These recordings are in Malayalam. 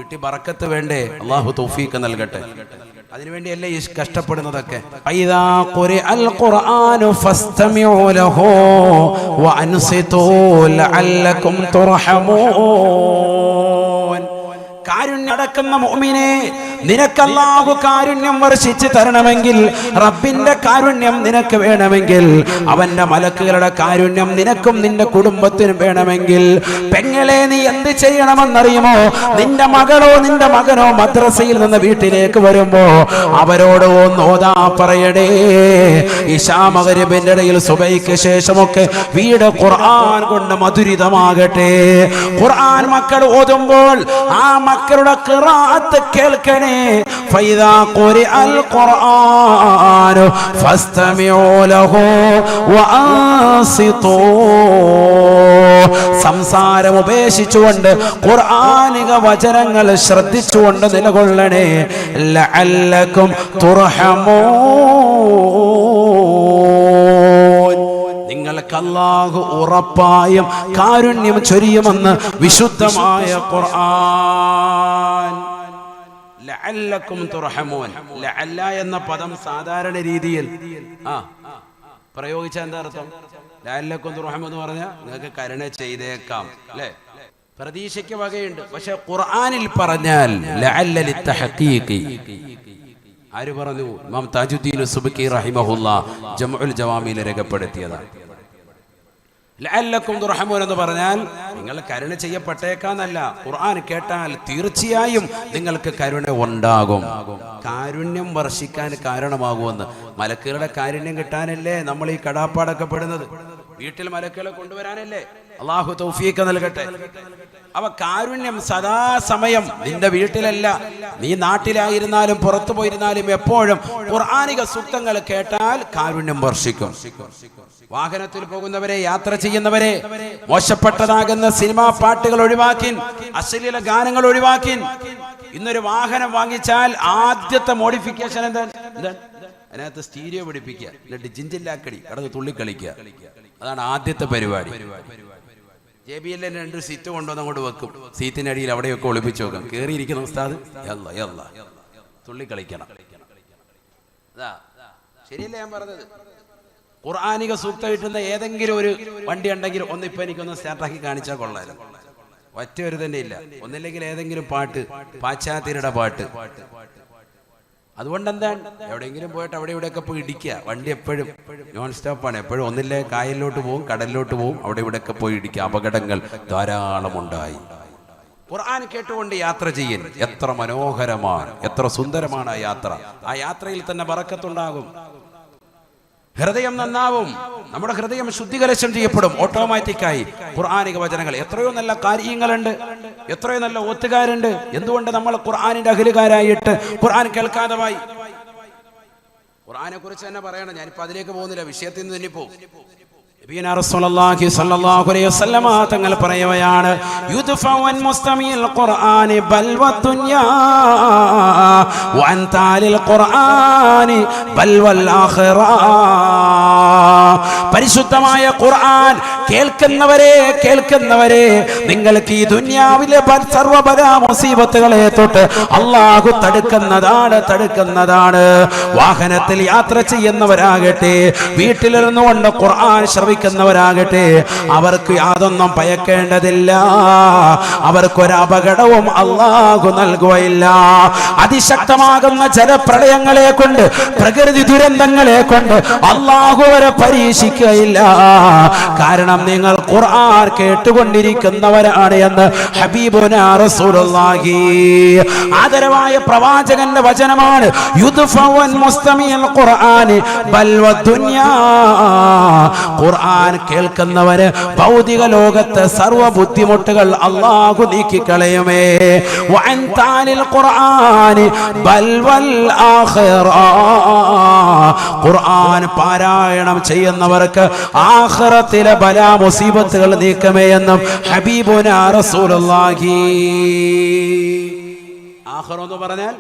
വീട്ടിൽ ബറക്കത്ത് വേണ്ടേ? അല്ലാഹു തൗഫീഖ് നൽകട്ടെ. അതിനുവേണ്ടിയല്ലേ ഈ കഷ്ടപ്പെടുന്നതൊക്കെ. ഇദാ ഖുരിഅൽ ഖുർആനു ഫസ്തമിഉ ലഹു വഅൻസിതു ലഅല്ലകും തുർഹമൂൻ. കാരുണ്യടക്കുന്ന മുഅ്മിനേ, നിനക്ക് അല്ലാഹു കാരുണ്യം വർഷിച്ച് തരണമെങ്കിൽ, റബ്ബിന്റെ കാരുണ്യം നിനക്ക് വേണമെങ്കിൽ, അവന്റെ മലക്കുകളുടെ കാരുണ്യം നിനക്കും നിന്റെ കുടുംബത്തിനും വേണമെങ്കിൽ, പെങ്ങളെ നീ എന്ത് ചെയ്യണമെന്നറിയുമോ? നിന്റെ മകളോ നിന്റെ മകനോ മദ്രസയിൽ നിന്ന് വീട്ടിലേക്ക് വരുമ്പോ അവരോട് ഒന്ന് ഓതാ പറയടേ. ഇശാ മഗ്‌രിബിന്റെ ഇടയിൽ സുബഹിക്ക് ശേഷമൊക്കെ വീട് ഖുർആൻ കൊണ്ട് മധുരിതമാകട്ടെ. ഖുർആൻ മക്കൾ ഓതുമ്പോൾ ആ മക്കളുടെ ഖിറാഅത്ത് കേൾക്കണേ. ഫൈദാ ഖുരിഅൽ ഖുർആനു ഫസ്തമിഉ ലഹു വഅൻസിതു. സംസാരം ഉപേക്ഷിച്ചുകൊണ്ട് ഖുർആനിക വചനങ്ങൾ ശ്രദ്ധിച്ചുകൊണ്ട് നിലകൊള്ളണേ. ലഅല്ലകും തുർഹമൂൻ. നിങ്ങൾക്ക് അല്ലാഹു ഉറപ്പായും കാരുണ്യം ചൊരിയുമെന്ന് വിശുദ്ധമായ ഖുർആൻ. ലഅല്ലകും തുർഹമൂൻ. ലഅല്ല എന്ന പദം സാധാരണ രീതിയിൽ പ്രയോഗിച്ച എന്താ അർത്ഥം? ലഅല്ലകും തുർഹമൂൻ എന്ന് പറഞ്ഞാൽ നിങ്ങൾക്ക് കരുണ ചെയ്തേക്കാം അല്ലേ, പ്രതീക്ഷയ്ക്ക് വകയുണ്ട്. പക്ഷെ ഖുർആനിൽ പറഞ്ഞാൽ ലഅല്ല ലിത്തഹഖീഖി. ആര് പറഞ്ഞു? ഇമാം താജുദ്ദീൻ സുബ്കി റഹിമഹുല്ലാഹ് ജംഉൽ ജവാമിയിൽ രേഖപ്പെടുത്തിയതാണ്. ലഅല്ലകും തുർഹമൂൻ എന്ന് പറഞ്ഞാൽ നിങ്ങൾ കരുണ ചെയ്യപ്പെട്ടേക്കാന്നല്ല. ഖുർആൻ കേട്ടാൽ തീർച്ചയായും നിങ്ങൾക്ക് കരുണ ഉണ്ടാകും. കാരുണ്യം വർഷിക്കാൻ കാരണമാകുമെന്ന്. മലക്കുകളുടെ കാരുണ്യം കിട്ടാനല്ലേ നമ്മൾ ഈ കടാപ്പാടൊക്കെ പെടുന്നത്? വീട്ടിൽ മലക്കുകളെ കൊണ്ടുവരാനല്ലേ? അല്ലാഹു തൗഫീഖ് നൽകട്ടെ. അവ കാരുണ്യം സദാസമയം നിന്റെ വീട്ടിലല്ല, നീ നാട്ടിലായിരുന്നാലും പുറത്തു പോയിരുന്നാലും എപ്പോഴും ഖുർആനിക സൂക്തങ്ങൾ കേട്ടാൽ കാരുണ്യം വർഷിക്കും. വാഹനത്തിൽ പോകുന്നവരെ, യാത്ര ചെയ്യുന്നവരെ, മോശപ്പെട്ടതാകുന്ന സിനിമാ പാട്ടുകൾ ഒഴിവാക്കി, അശ്ലീല ഗാനങ്ങൾ ഒഴിവാക്കി. ഇന്നൊരു വാഹനം വാങ്ങിച്ചാൽ ആദ്യത്തെ മോഡിഫിക്കേഷൻ എന്താണ്? അതിനകത്ത് സ്റ്റീരിയോ പിടിപ്പിക്കുക, എന്നിട്ട് ജിഞ്ചില്ലാക്കടി കടന്ന് തുള്ളിക്കളിക്കുക. അതാണ് ആദ്യത്തെ പരിപാടി. JBL 2 സീറ്റ് കൊണ്ടുവന്ന് അങ്ങോട്ട് വെക്കും. സീറ്റിനടിയിൽ അവിടെയൊക്കെ ഒളിപ്പിച്ചു വെക്കും. കയറിയിരിക്കുന്ന ഉസ്താദ് തുള്ളി കളിക്കണം. ശരിയല്ലേ ഞാൻ പറഞ്ഞത്? ഖുർആനിക സൂക്തം കിട്ടുന്ന ഏതെങ്കിലും ഒരു വണ്ടി ഉണ്ടെങ്കിൽ ഇപ്പൊ എനിക്കൊന്ന് സ്റ്റാർട്ടാക്കി കാണിച്ചാൽ കൊള്ളായിരുന്നു. ഒറ്റ ഒരു തന്നെ ഇല്ല. ഒന്നില്ലെങ്കിൽ ഏതെങ്കിലും പാട്ട്, പാശ്ചാത്യരുടെ പാട്ട്. അതുകൊണ്ട് എന്താണ്, എവിടെയെങ്കിലും പോയിട്ട് അവിടെ ഇവിടെയൊക്കെ പോയി ഇടിക്കുക. വണ്ടി എപ്പോഴും നോൺ സ്റ്റോപ്പാണ്. എപ്പോഴും ഒന്നില്ലേ കായലിലോട്ട് പോകും, കടലിലോട്ട് പോകും, അവിടെ ഇവിടെയൊക്കെ പോയി ഇടിക്കുക. അപകടങ്ങൾ ധാരാളം ഉണ്ടായി. ഖുർആൻ കേട്ടുകൊണ്ട് യാത്ര ചെയ്യൽ എത്ര മനോഹരമാണ്, എത്ര സുന്ദരമാണ് ആ യാത്ര. ആ യാത്രയിൽ തന്നെ ബറക്കത്തുണ്ടാകും, ഹൃദയം നന്നാവും, നമ്മുടെ ഹൃദയം ശുദ്ധീകരണം ചെയ്യപ്പെടും ഓട്ടോമാറ്റിക്കായി. ഖുർആനിക വചനങ്ങൾ എത്രയോ നല്ല കാര്യങ്ങളുണ്ട്, എത്രയോ നല്ല ഓത്തുകാരുണ്ട്. എന്തുകൊണ്ട് നമ്മൾ ഖുർആനിന്റെ അഖിലുകാരായിട്ട് ഖുർആൻ കേൾക്കാതെ പോയി? ഖുർആനെ കുറിച്ച് തന്നെ പറയണം. ഞാനിപ്പോ അതിലേക്ക് പോകുന്നില്ല, വിഷയത്തിൽ നിന്ന് തന്നെ പോകും. തങ്ങൾ പറയുകയാണ്, പരിശുദ്ധമായ ഖുർആൻ കേൾക്കുന്നവരെ നിങ്ങൾക്ക് ഈ ദുനിയാവിലെ സർവ്വ മുസീബത്തുകളെ തൊട്ട് അല്ലാഹു തടുക്കുന്നതാണ്. വാഹനത്തിൽ യാത്ര ചെയ്യുന്നവരാകട്ടെ, വീട്ടിലിരുന്നു കൊണ്ട് ഖുർആൻ ശ്രവിക്കുന്നവരാകട്ടെ, അവർക്ക് യാതൊന്നും ഭയക്കേണ്ടതില്ല. അവർക്കൊരു അപകടവും അല്ലാഹു നൽകുകയില്ല. അതിശക്തമാകുന്ന ജലപ്രളയങ്ങളെ കൊണ്ട്, പ്രകൃതി ദുരന്തങ്ങളെ കൊണ്ട് അല്ലാഹു അവരെ പരീക്ഷിക്കുകയില്ല. കാരണം നിങ്ങൾ ഖുർആൻ കേട്ടുകൊണ്ടിരിക്കുന്നവരാണ് എന്ന് ഹബീബുനാ റസൂലുള്ളാഹി. ആദരവായ പ്രവാചകന്റെ വചനമാണ്, യുദ്ഫഉൻ മുസ്തമിൽ ഖുർആൻ ബൽവ ദുനിയാ. ഖുർആൻ കേൾക്കുന്നവന് ഭൗതിക ലോകത്തെ സർവ്വ ബുദ്ധിമുട്ടുകൾ അല്ലാഹു നീക്കിക്കളയുമേ. വഅൻതാലിൽ ഖുർആൻ ബൽവൽ ആഖിറ. ഖുർആൻ പാരായണം ചെയ്യുന്നവർക്ക് ആഖിറത്തിലെ ബലാ മുസീബത്തുകൾ നീക്കമേ എന്നും ഹബീബുനാ റസൂലുള്ളാഹി. ആഖിറ എന്ന് പറഞ്ഞാൽ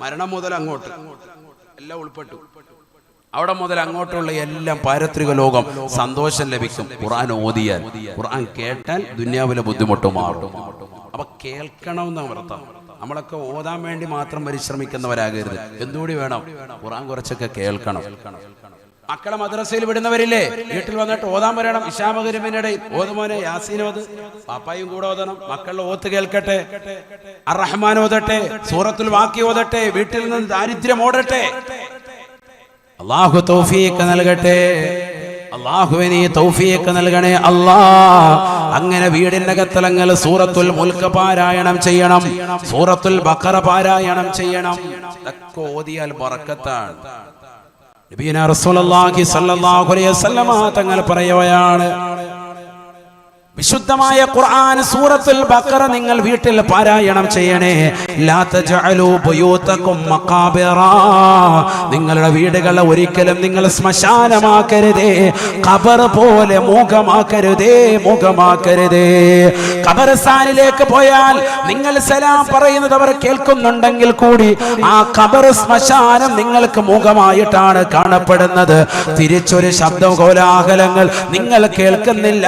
മരണം മുതൽ അങ്ങോട്ട് എല്ലാം ഉൾപ്പെട്ടു. അവിടെ മുതൽ അങ്ങോട്ടുള്ള എല്ലാം പാരത്രിക ലോകം സന്തോഷം ലഭിക്കും ഖുർആൻ ഓതിയാൽ. ഖുർആൻ കേട്ടാൽ ദുനിയാവിലെ ബുദ്ധിമുട്ട് മാറും. അപ്പൊ കേൾക്കണമെന്ന് അർത്ഥം. നമ്മളൊക്കെ ഓതാൻ വേണ്ടി മാത്രം പരിശ്രമിക്കുന്നവരാകരുത്. എന്തുകൂടി വേണം? ഖുർആൻ കുറച്ചൊക്കെ കേൾക്കണം. മക്കളെ മദ്രസയിൽ വിടുന്നവരില്ലേ, വീട്ടിൽ വന്നിട്ട് ഓതാൻ പറയണം. ഇശാ മഗ്‌രിബിനിടയിൽ ഓതുമോനെ യാസീൻ ഓത്, പാപ്പായും കൂടെ ഓതണം. മക്കളുടെ ഓത്ത് കേൾക്കട്ടെ. അർ-റഹ്മാൻ ഓതട്ടെ, സൂറത്തുൽ വാഖിയ ഓതട്ടെ, വീട്ടിൽ നിന്ന് ദാരിദ്ര്യം ഓടട്ടെ. അല്ലാഹു തൗഫീഖ് നൽകട്ടെ. അല്ലാഹുവിനെ തൗഫീഖ് നൽകണേ അല്ലാ. അങ്ങനെ വീടിന്റെ അകത്തലങ്ങൾ സൂറത്തുൽ മുൽക്ക് പാരായണം ചെയ്യണം, സൂറത്തുൽ ബഖറ പാരായണം ചെയ്യണം. ഇതൊക്കെ ഓതിയാൽ ബറക്കത്താണ്. നബിയുനാ റസൂലുള്ളാഹി സ്വല്ലല്ലാഹു അലൈഹി വസല്ലമ തങ്ങൾ പറയുകയാണ്, വിശുദ്ധമായ ഖുർആൻ സൂറത്തുൽ ബഖറ നിങ്ങൾ വീട്ടിൽ പാരായണം ചെയ്യണേ. ലാ തജഅലൂ ബുയൂതകും മഖാബിറ, നിങ്ങളുടെ വീടുകളെ ഒരിക്കലും നിങ്ങൾ ശ്മശാനമാക്കരുതേ, ഖബർ പോലെ മുഖമാക്കരുതേ, മുഖമാക്കരുതേ. ഖബർസ്ഥാനിലേക്ക് പോയാൽ നിങ്ങൾ സലാം പറയുന്നത് അവർ കേൾക്കുന്നുണ്ടെങ്കിൽ കൂടി ആ ഖബർ ശ്മശാനം നിങ്ങൾക്ക് മുഖമായിട്ടാണ് കാണപ്പെടുന്നത്. തിരിച്ചൊരു ശബ്ദ കോലാഹലങ്ങൾ നിങ്ങൾ കേൾക്കുന്നില്ല.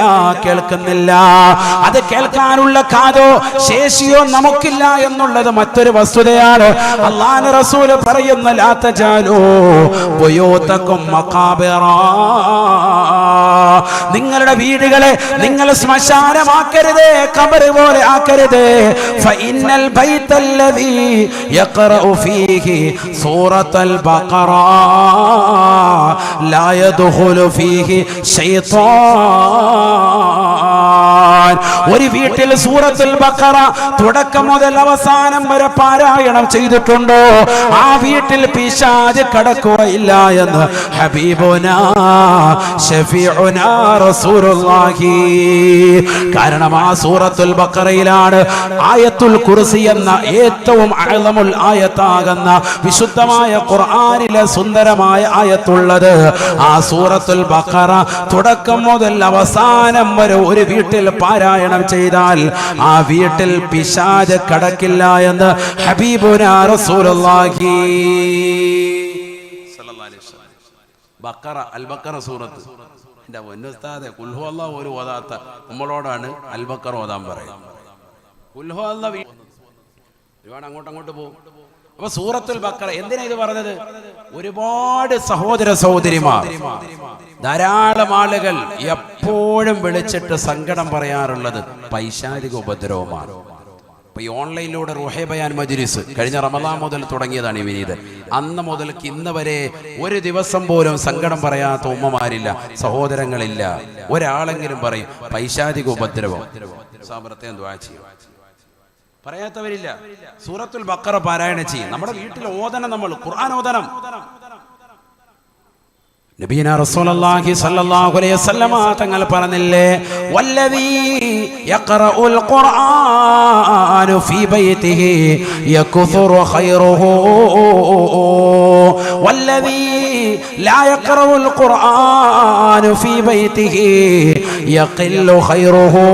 അത് കേൾക്കാനുള്ള കാതോ ശേഷിയോ നമുക്കില്ല എന്നുള്ളത് മറ്റൊരു വസ്തുതയാണ്. അല്ലാഹുവിന്റെ റസൂൽ പറയുന്ന ലാ തജാലൂ ബുയൂതകും മഖാബിറ, നിങ്ങളുടെ വീടുകളെ നിങ്ങൾ ശ്മശാനമാക്കരുതേ, ഖബർ പോലെ ആക്കരുതേ. ഫഇന്നൽ ബൈതല്ലദീ യഖറഉ ഫീഹി സൂറത്തുൽ ബഖറ ലാ യദ്ഖുലു ഫീഹി ശൈത്താൻ. ഒരു വീട്ടിൽ സൂറത്തുൽ ബഖറ തുടക്കം മുതൽ അവസാനം വരെ പാരായണം ചെയ്തിട്ടുണ്ടോ, ആ വീട്ടിൽ പിശാച് കടക്കുകയില്ല എന്ന് ഹബീബുനാ ശഫീഉനാ റസൂലുള്ളാഹി. കാരണം ആ സൂറത്തുൽ ബഖറയിലാണ് ആയത്തുൽ കുർസി എന്ന ഏറ്റവും അഅ്ലമുൽ ആയത്താകുന്ന വിശുദ്ധമായ ഖുർആനിലെ സുന്ദരമായ ആയത്തുള്ളത്. ആ സൂറത്തുൽ ബഖറ തുടക്കം മുതൽ അവസാനം വരെ ഒരു വീട്ടിൽ പാരായണം ചെയ്താൽ ആ വീട്ടിൽ പിശാച് കടക്കില്ല എന്ന് ഹബീബുനാ റസൂലുള്ളാഹി സ്വല്ലല്ലാഹു അലൈഹി വസല്ലം. ബഖറ, അൽ ബഖറ സൂറത്ത്. എൻ്റെ ഉസ്താദെ ഖുൽ ഹുവല്ലാഹു ഒരു ഓതാത്ത നമ്മളോടാണ് അൽ ബഖറ ഓതാൻ പറയുന്നത്. ഖുൽ ഹുവല്ലാഹു ഒരുപാട് അങ്ങോട്ട് പോകും. അപ്പൊ സൂറത്തുൽ ബഖറ എന്തിനാ ഇത് പറഞ്ഞത്? ഒരുപാട് സഹോദര സഹോദരിമാർ, ധാരാളം ആളുകൾ എപ്പോഴും വിളിച്ചിട്ട് സങ്കടം പറയാറുള്ളത് പൈശാചിക ഉപദ്രവമാണ്. ഇപ്പൊ ഈ ഓൺലൈനിലൂടെ റുഹേ ബയാൻ മജ്‌ലിസ് കഴിഞ്ഞ റമദാൻ മുതൽ തുടങ്ങിയതാണ് ഈ വിനീത്. അന്ന് മുതൽക്ക് ഇന്ന് വരെ ഒരു ദിവസം പോലും സങ്കടം പറയാത്ത ഉമ്മമാരില്ല, സഹോദരങ്ങളില്ല. ഒരാളെങ്കിലും പറയും പൈശാചിക ഉപദ്രവം, പ്രത്യേകം ദുആ ചെയ്യും. പറയാത്തവരില്ല. സൂറത്തുൽ ബഖറ പാരായണം ചെയ്യും. നമ്മുടെ വീട്ടിൽ ഓതണം, നമ്മൾ ഖുർആൻ ഓതണം. നബിയുനാ റസൂലുള്ളാഹി സ്വല്ലല്ലാഹു അലൈഹി വസല്ലമ തങ്ങൾ പറഞ്ഞില്ലേ, വല്ലദീ യഖറഉൽ ഖുർആന ഫീ ബൈതിഹി യക്ഫുറു ഖൈറുഹു വല്ലദീ ലാ യഖറഉൽ ഖുർആന ഫീ ബൈതിഹി യഖില്ലു ഖൈറുഹു.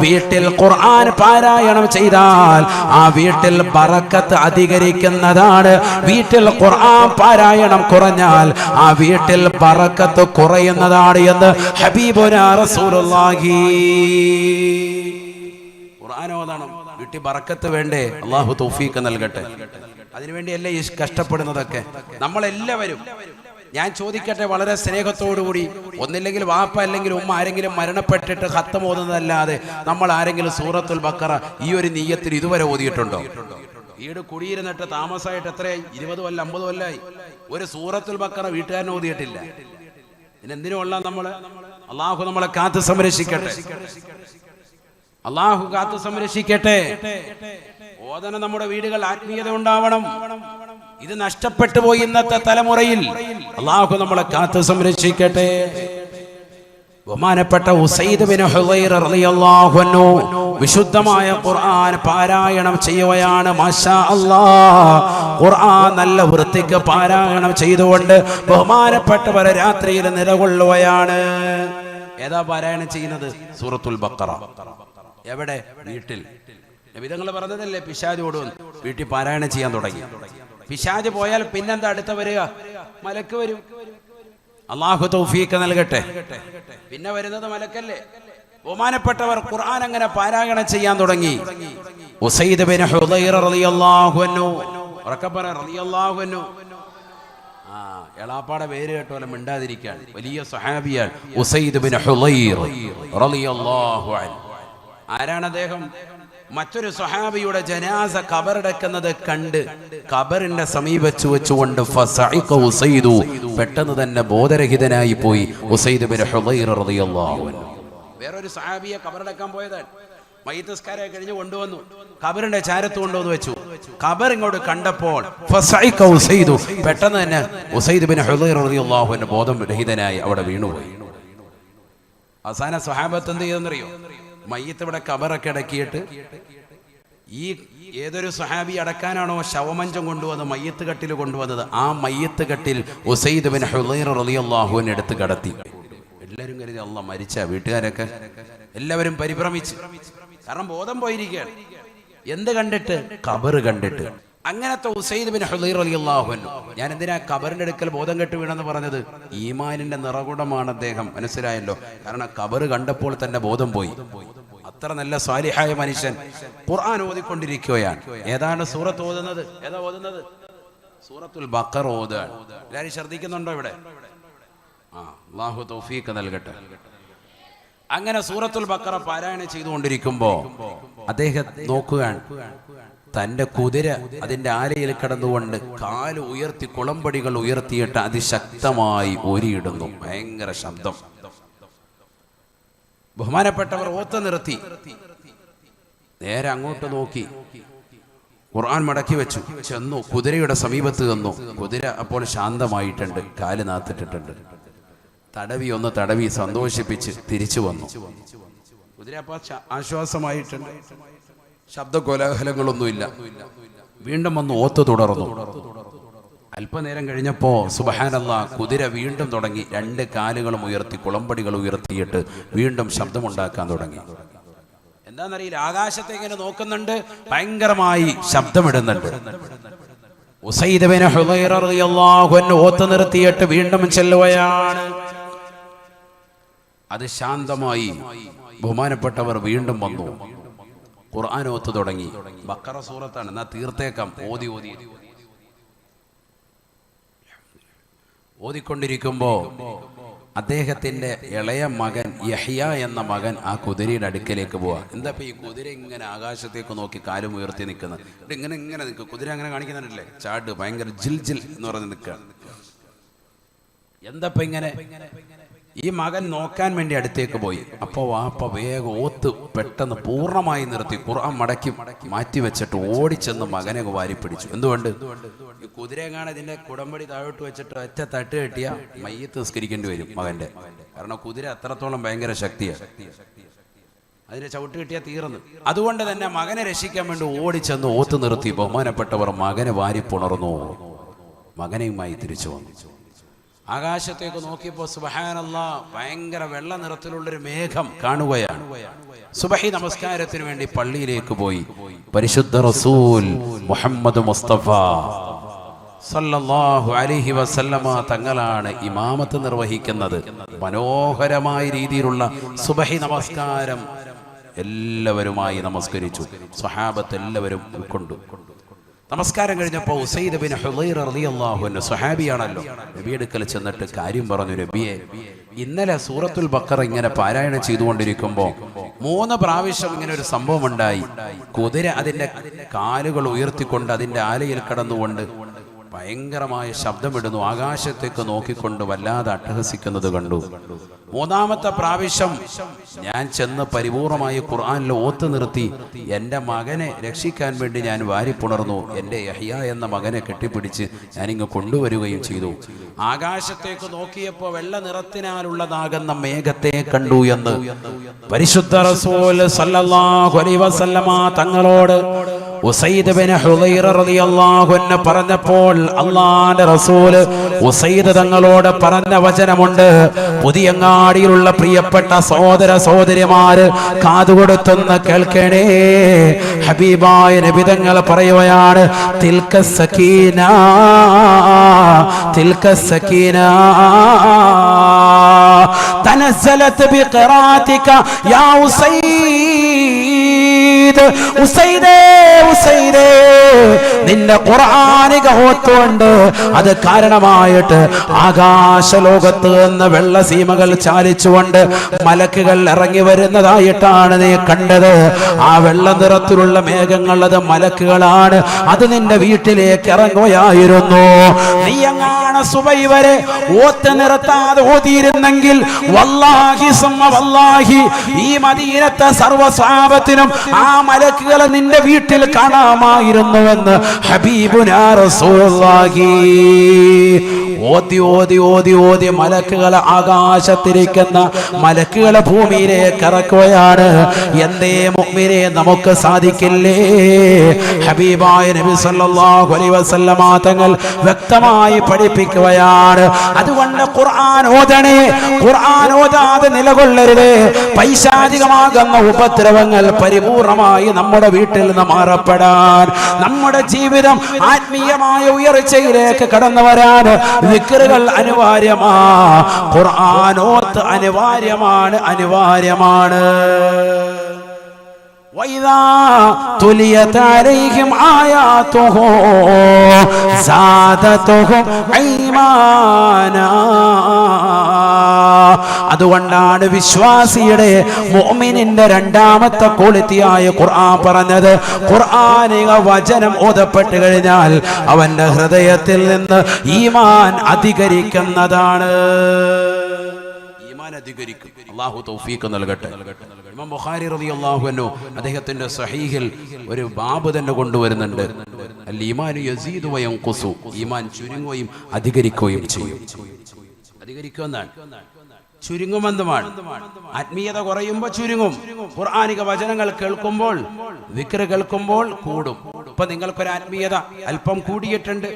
വീട്ടിൽ ഖുർആൻ പാരായണം ചെയ്താൽ ആ വീട്ടിൽ ബറക്കത്ത് അധികരിക്കുന്നതാണ്. വീട്ടിൽ ഖുർആൻ പാരായണം കുറഞ്ഞാൽ ആ വീട്ടിൽ ബറക്കത്ത് കുറയുന്നതാണ് എന്ന് ഹബീബുനാ റസൂലുള്ളാഹി. ഖുർആൻ ഓതണം, വീട്ടിൽ ബറക്കത്ത് വേണ്ടേ? അല്ലാഹു തൗഫീഖ് നൽകട്ടെ. അതിനുവേണ്ടിയല്ലേ ഈ കഷ്ടപ്പെടുന്നതൊക്കെ നമ്മളെല്ലാവരും. ഞാൻ ചോദിക്കട്ടെ വളരെ സ്നേഹത്തോടുകൂടി, ഒന്നില്ലെങ്കിൽ വാപ്പ അല്ലെങ്കിൽ ഉമ്മ ആരെങ്കിലും മരണപ്പെട്ടിട്ട് ഖത്തം ഓതുന്നതല്ലാതെ നമ്മൾ ആരെങ്കിലും സൂറത്തുൽ ബഖറ ഈ ഒരു നിയ്യത്തിൽ ഇതുവരെ ഓതിയിട്ടുണ്ടോ? വീട് കുടിയിരുന്നിട്ട് താമസമായിട്ട് എത്രയായി? 20 കൊല്ലം 50 കൊല്ലമായി. ഒരു സൂറത്തുൽ ബഖറ വീട്ടുകാരൻ ഓതിയിട്ടില്ല. ഇതിനെന്തിനുള്ള നമ്മള്? അള്ളാഹു നമ്മളെ കാത്തു സംരക്ഷിക്കട്ടെ. അള്ളാഹു കാത്തു സംരക്ഷിക്കട്ടെ. ഓതന നമ്മുടെ വീടുകൾ ആത്മീയത ഉണ്ടാവണം. ഇത് നഷ്ടപ്പെട്ടു പോയി ഇന്നത്തെ തലമുറയിൽ. അള്ളാഹു നമ്മളെ കാത്തു സംരക്ഷിക്കട്ടെ. ബഹുമാനപ്പെട്ട ഉസൈദ് ബിൻ ഹുദൈർ റളിയല്ലാഹു അൻഹു വിശുദ്ധമായ ഖുർആൻ പാരായണം ചെയ്യുകയാണ്. മാഷാ അല്ലാഹ്, ഖുർആൻ നല്ല വൃത്തിക്ക് പാരായണം ചെയ്തുകൊണ്ട് ബഹുമാനപ്പെട്ടവരെ രാത്രിയിൽ നിലകൊള്ളുകയാണ്. ഏതാ പാരായണം ചെയ്യുന്നത്? സൂറത്തുൽ ബഖറ. എവിടെ? വീട്ടിൽ. നബിതങ്ങൾ പറഞ്ഞതല്ലേ പിശാച് ഓടും. വീട്ടിൽ പാരായണം ചെയ്യാൻ തുടങ്ങി. പിശാച് പോയാൽ പിന്നെന്താ അടുത്ത വരിക? മലക്ക് വരും. അല്ലാഹു തൗഫീഖ് നൽകട്ടെ. പിന്നെ വരുന്നത് മലക്കല്ലേ. ബഹുമാനപ്പെട്ടവർ ഖുർആൻ അങ്ങനെ പാരായണം ചെയ്യാൻ തുടങ്ങി. ഉസൈദ് ബിൻ ഹുദൈറ റളിയല്ലാഹു അൻഹു, ഉറക്കെ പറ റളിയല്ലാഹു അൻഹു. എളാപ്പാടെ പേര് കേട്ടോലെ മിണ്ടാതിരിക്കാൻ, വലിയ സ്വഹാബിയാണ് ഉസൈദ് ബിൻ ഹുദൈറ റളിയല്ലാഹു അൻഹു. ആരാണ് അദ്ദേഹം? മറ്റൊരു സ്വഹാബിയുടെ ജനാസ ഖബറടക്കുന്നത് കണ്ട് ഖബറിന്റെ സമീപത്ത് വെച്ചുകൊണ്ട് ഫസഇഖ ഉസൈദു, പെട്ടെന്ന് തന്നെ ബോധരഹിതനായി പോയി ഉസൈദ് ബിൻ ഹുദൈറ റളിയല്ലാഹു അൻഹു. വേറൊരു സ്വഹാബിയെ ഖബറടക്കാൻ പോയതാണ്. മയ്യിത്ത് നിസ്കാരം കഴിഞ്ഞ് കൊണ്ടുവന്നു, ഖബറിന്റെ ചാരത്ത് കൊണ്ടുവന്ന് വെച്ചു. ഖബർ ഇങ്ങോട്ട് കണ്ടപ്പോൾ ഫസഇഖ ഉസൈദു, പെട്ടെന്ന് തന്നെ ഉസൈദ് ബിൻ ഹുദൈറ റളിയല്ലാഹു അൻഹു ബോധം രഹിതനായി അവിടെ വീണുപോയി. അവസാന സ്വഹാബത്ത് എന്ത് ചെയ്തെന്നറിയോ? മയ്യത്ത് ഇവിടെ ഖബറൊക്കെ അടക്കിയിട്ട് ഈ ഏതൊരു സ്വഹാബി അടക്കാനാണോ ശവമഞ്ചം കൊണ്ടുവന്ന് മയ്യത്ത് കട്ടിൽ കൊണ്ടുവന്നത്, ആ മയ്യത്ത് കട്ടിൽ ഉസൈദ് ബിൻ ഹുദൈറ റളിയല്ലാഹു അൻഹു എടുത്ത് കടത്തി. എല്ലാവരും കരുതി അല്ലാഹ് മരിച്ച, വീട്ടുകാരൊക്കെ എല്ലാവരും പരിഭ്രമിച്ച്, കാരണം ബോധം പോയിരിക്കുകയാണ്. എന്ത് കണ്ടിട്ട്? ഖബർ കണ്ടിട്ട്. അങ്ങനത്തെ ഉസൈദ് ബിൻ ഹുദൈറ റളിയല്ലാഹു അൻഹു. ഞാൻ എന്തിനാ ഖബറിന്റെ അടുക്കൽ ബോധം കെട്ട് വീണെന്ന് പറഞ്ഞത്? ഈമാനിന്റെ നിറകുടമാണ് അദ്ദേഹം, മനസ്സിലായല്ലോ. കാരണം ഖബർ കണ്ടപ്പോൾ തന്നെ ബോധം പോയി. അത്ര നല്ല സാലിഹായ മനുഷ്യൻ. ഖുർആൻ ഓതിക്കൊണ്ടിരിക്കുകയാണ്. ഏതാണ് സൂറത്ത് ഓതുന്നത്? ഏതാ ഓതുന്നത്? സൂറത്തുൽ ബഖറ ഓതുകയാണ്. എല്ലാവരും ശ്രദ്ധിക്കുന്നുണ്ടോ ഇവിടെ? അല്ലാഹു തൗഫീഖ് നൽകട്ടെ. അങ്ങനെ സൂറത്തുൽ ബഖറ പാരായണം ചെയ്തുകൊണ്ടിരിക്കുമ്പോ അദ്ദേഹം നോക്കുകയാണ്, തന്റെ കുതിര അതിന്റെ ആലയിൽ കിടന്നുകൊണ്ട് കാല് ഉയർത്തി കുളമ്പടികൾ ഉയർത്തിയിട്ട് അതിശക്തമായി ഓരിയിടുന്നു. ഭയങ്കര ശബ്ദം. ബഹുമാനപ്പെട്ടവർ ഓത്ത് നിർത്തി, നേരെ അങ്ങോട്ട് നോക്കി, ഖുർആൻ മടക്കി വെച്ചു, ചെന്നു കുതിരയുടെ സമീപത്ത് നിന്നു. കുതിര അപ്പോൾ ശാന്തമായിട്ടുണ്ട്, കാല് നാത്തിട്ടിട്ടുണ്ട്. ഒന്ന് തടവി സന്തോഷിപ്പിച്ച് തിരിച്ചു വന്നു. കുതിര അപ്പോൾ ആശ്വാസമായിട്ടുണ്ട്, ശബ്ദ കോലാഹലങ്ങളൊന്നുമില്ല. വീണ്ടും വന്ന് ഓത്ത് തുടർന്നു. അല്പനേരം കഴിഞ്ഞപ്പോ സുബ്ഹാനല്ലാഹ്, കുതിര വീണ്ടും തുടങ്ങി. രണ്ട് കാലുകളും ഉയർത്തി കുളമ്പടികൾ ഉയർത്തിയിട്ട് വീണ്ടും ശബ്ദമുണ്ടാക്കാൻ തുടങ്ങി. എന്താണെന്നറിയില്ല, ആകാശത്തെ ഇങ്ങനെ നോക്കുന്നുണ്ട്, ഭയങ്കരമായി ശബ്ദമിടുന്നുണ്ട്. ഉസൈദ് ബിൻ ഹുദൈറ റളിയല്ലാഹു അൻഹു ഓത്ത് നിർത്തിയിട്ട് വീണ്ടും ചെല്ലുകയാണ്. അത് ശാന്തമായി. ബഹുമാനപ്പെട്ടവർ വീണ്ടും വന്നു, ഖുർആൻ ഓത്ത് തുടങ്ങി. ബഖറ സൂറത്താണ്, എന്നാ തീർത്തേക്കാം. ഓതിക്കൊണ്ടിരിക്കുമ്പോ അദ്ദേഹത്തിന്റെ ഇളയ മകൻ യഹ്യ എന്ന മകൻ ആ കുതിരയുടെ അടുക്കലേക്ക് പോവാ. എന്താ ഈ കുതിര ഇങ്ങനെ ആകാശത്തേക്ക് നോക്കി കാലും ഉയർത്തി നിൽക്കുന്നത്? ഇങ്ങനെ ഇങ്ങനെ നിൽക്കുക. കുതിര അങ്ങനെ കാണിക്കുന്നുണ്ടല്ലേ, ചാട് ഭയങ്കര ജിൽ ജിൽ എന്ന് പറഞ്ഞ് നിൽക്കുക. എന്താ ഇങ്ങനെ? ഈ മകൻ നോക്കാൻ വേണ്ടി അടുത്തേക്ക് പോയി. അപ്പോ വാപ്പ വേഗം ഓത്ത് പെട്ടെന്ന് പൂർണ്ണമായി നിർത്തി, ഖുർആൻ മടക്കി മാറ്റി വെച്ചിട്ട് ഓടിച്ചെന്ന് മകനെ വാരി പിടിച്ചു. എന്തുകൊണ്ട്? ഈ കുതിരയെങ്ങാണ് ഇതിന്റെ കുടമ്പടി താഴോട്ട് വെച്ചിട്ട് ഒറ്റ തട്ട് കെട്ടിയ മയ്യത്ത് നിസ്കരിക്കേണ്ടി വരും മകന്റെ. കാരണം കുതിര അത്രത്തോളം ഭയങ്കര ശക്തിയാണ്, അതിനെ ചവിട്ട് കിട്ടിയാൽ തീർന്നു. അതുകൊണ്ട് തന്നെ മകനെ രക്ഷിക്കാൻ വേണ്ടി ഓടിച്ചെന്ന് ഓത്ത് നിർത്തി. ബഹുമാനപ്പെട്ടവർ മകനെ വാരിപ്പുണർന്നു, മകനെയുമായി തിരിച്ചു വന്നു. ആകാശത്തേക്ക് നോക്കിയപ്പോൾ സുബ്ഹാനല്ലാഹ്, ഭയങ്കര വെള്ള നിറത്തിലുള്ളൊരു മേഘം കാണുകയാണ്. സുബഹി നമസ്കാരത്തിന് വേണ്ടി പള്ളിയിലേക്ക് പോയി. പരിശുദ്ധ റസൂൽ മുഹമ്മദ് മുസ്തഫ സല്ലല്ലാഹു അലൈഹി വസല്ലമ തങ്ങളാണ് ഇമാമത്ത് നിർവഹിക്കുന്നത്. മനോഹരമായ രീതിയിലുള്ള സുബഹി നമസ്കാരം എല്ലാവരുമായി നമസ്കരിച്ചു. സ്വഹാബത്ത് എല്ലാവരും ഉൾക്കൊണ്ടു. നമസ്കാരം കഴിഞ്ഞപ്പോൾ ഉസൈദ് ബിൻ ഹുദൈറ റളിയല്ലാഹു അൻഹു, സ്വഹാബിയാണല്ലോ, നബിയുടെ അടുക്കൽ ചെന്നിട്ട് കാര്യം പറഞ്ഞു. നബിയെ, ഇന്നലെ സൂറത്തുൽ ബഖറ ഇങ്ങനെ പാരായണം ചെയ്തുകൊണ്ടിരിക്കുമ്പോൾ 3 പ്രാവശ്യം ഇങ്ങനെ ഒരു സംഭവം ഉണ്ടായി. കുതിര അതിന്റെ കാലുകൾ ഉയർത്തിക്കൊണ്ട് അതിന്റെ ആലയിൽ കടന്നുകൊണ്ട് ഭയങ്കരമായ ശബ്ദമിടുന്നു, ആകാശത്തേക്ക് നോക്കിക്കൊണ്ട് വല്ലാതെ അട്ടഹസിക്കുന്നത് കണ്ടു. 3ാമത്തെ പ്രാവശ്യം ഞാൻ ചെന്ന് പരിപൂർണമായി ഖുർആനിൽ ഓത്ത് നിർത്തി എൻ്റെ മകനെ രക്ഷിക്കാൻ വേണ്ടി ഞാൻ വാരിപ്പുണർന്നു. എൻ്റെ യഹ്യ എന്ന മകനെ കെട്ടിപ്പിടിച്ച് ഞാനിങ്ങ് കൊണ്ടുവരികയും ചെയ്തു. ആകാശത്തേക്ക് നോക്കിയപ്പോൾ വെള്ള നിറത്തിനാലുള്ളതാകുന്ന മേഘത്തെ കണ്ടു എന്ന് പരിശുദ്ധ റസൂൽ സല്ലല്ലാഹു അലൈഹി വസല്ലമ തങ്ങളോട് ഉസൈദ് ബിൻ ഹുദൈറ റളിയല്ലാഹു അൻഹു പറഞ്ഞപ്പോൾ അല്ലാഹുവിന്റെ റസൂൽ ഉസൈദ് തങ്ങളോട് പറഞ്ഞ വചനമുണ്ട്. പുതിയങ്ങാടിയിലുള്ള പ്രിയപ്പെട്ട സഹോദര സഹോദരിമാര് കാതുകൊടുത്തൊന്ന് കേൾക്കണേ. ഹബീബായ നബി തങ്ങൾ പറയുകയാണ്, തിൽക സകീന തിൽക സകീന തനസ്സലത് ബിഖിറാതിക യാ ഉസൈദ്. ഉസൈദേ, ഹുസൈനേ, നിന്റെ ഖുർആനിക ഓത്തുകൊണ്ട് അത് കാരണമായിട്ട് ആകാശലോകത്ത് നിന്ന് വെള്ളസീമകൾ ചാലിച്ചുകൊണ്ട് മലക്കുകൾ ഇറങ്ങി വരുന്നതായിട്ടാണ് നീ കണ്ടത്. ആ വെള്ള നിറത്തിലുള്ള മേഘങ്ങൾ അത് മലക്കുകളാണ്. അത് നിന്റെ വീട്ടിലേക്ക് ഇറങ്ങുകയായിരുന്നു. നീ എങ്ങാണ് സുബൈ വരെ ഓത്ത് നിർത്താതെ ഓതിയിരുന്നെങ്കിൽ വല്ലാഹി സുമ്മ വല്ലാഹി ഈ മദീനത്തെ സർവ്വ സ്വഹാബത്തിനും ആ മലക്കുകളെ നിന്റെ വീട്ടിൽ കാണാമായിരുന്നുവെന്ന് ഹബീബുനാ റസൂലുള്ളാഹി. ഓതി ഓതി ഓതി ഓതി മലക്കുകളെ ആകാശത്തിരിക്കുന്ന മലക്കുകളെ ഭൂമിയിലേക്ക് ഇറക്കുകയാണ്. എന്തേ മുഅ്മിനേ നമുക്ക് സാധിക്കില്ലേ? ഹബീബായ നബി സല്ലല്ലാഹു അലൈഹി വസല്ലമ തങ്ങൾ വ്യക്തമായി പഠിപ്പിക്കുകയാണ്. അതുകൊണ്ട് ഖുർആൻ ഓതണേ, ഖുർആൻ ഓതാതെ നിലകൊള്ളരുത്. പൈശാചികമാകുന്ന ഉപദ്രവങ്ങൾ പരിപൂർണമായി നമ്മുടെ വീട്ടിൽ നിന്ന് മാറപ്പെടാൻ, നമ്മുടെ ജീവിതം ആത്മീയമായ ഉയർച്ചയിലേക്ക് കടന്നു വരാൻ ദിക്റുകൾ അനിവാര്യമാ, ഖുർആനോത്ത് അനിവാര്യമാണ്, അനിവാര്യമാണ്. وَإِذَا تُلِيَتْ عَلَيْهِمْ آيَاتُهُ زَادَتْهُمْ إِيمَانًا. അതുകൊണ്ടാണ് വിശ്വാസിയുടെ മുഅ്മിനിന്റെ രണ്ടാമത്തെ ക്വാളിറ്റിയായ ഖുർആൻ പറഞ്ഞത്. ഖുർആനിക വചനം ഓതപ്പെട്ട് കഴിഞ്ഞാൽ അവന്റെ ഹൃദയത്തിൽ നിന്ന് ഈമാൻ അധികരിക്കുന്നതാണ്. ഈമാൻ അധികരിക്കും. അല്ലാഹു തൗഫീഖ് നൽകട്ടെ. ഇമാം ബുഖാരി റളിയല്ലാഹു അൻഹു അദ്ദേഹത്തിന്റെ സ്വഹീഹിൽ ഒരു ബാബ് തന്നെ കൊണ്ടുവരുന്നുണ്ട്. അൽ ഈമാനു യസീദു വയൻഖുസു, ഈമാൻ ചുരുങ്ങുകയും അധികരിക്കുകയും ചെയ്യും. അധികരിക്കുമെന്നാണ്, ചുരുങ്ങുമെന്നുമാണ്. ആത്മീയത കുറയുമ്പോൾ ചുരുങ്ങും. ഖുർആനിക വചനങ്ങൾ കേൾക്കുമ്പോൾ, ദിക്റ് കേൾക്കുമ്പോൾ കൂടും. ഇപ്പൊ നിങ്ങൾക്കൊരു ആത്മീയത അല്പം കൂടിയിട്ടുണ്ട്,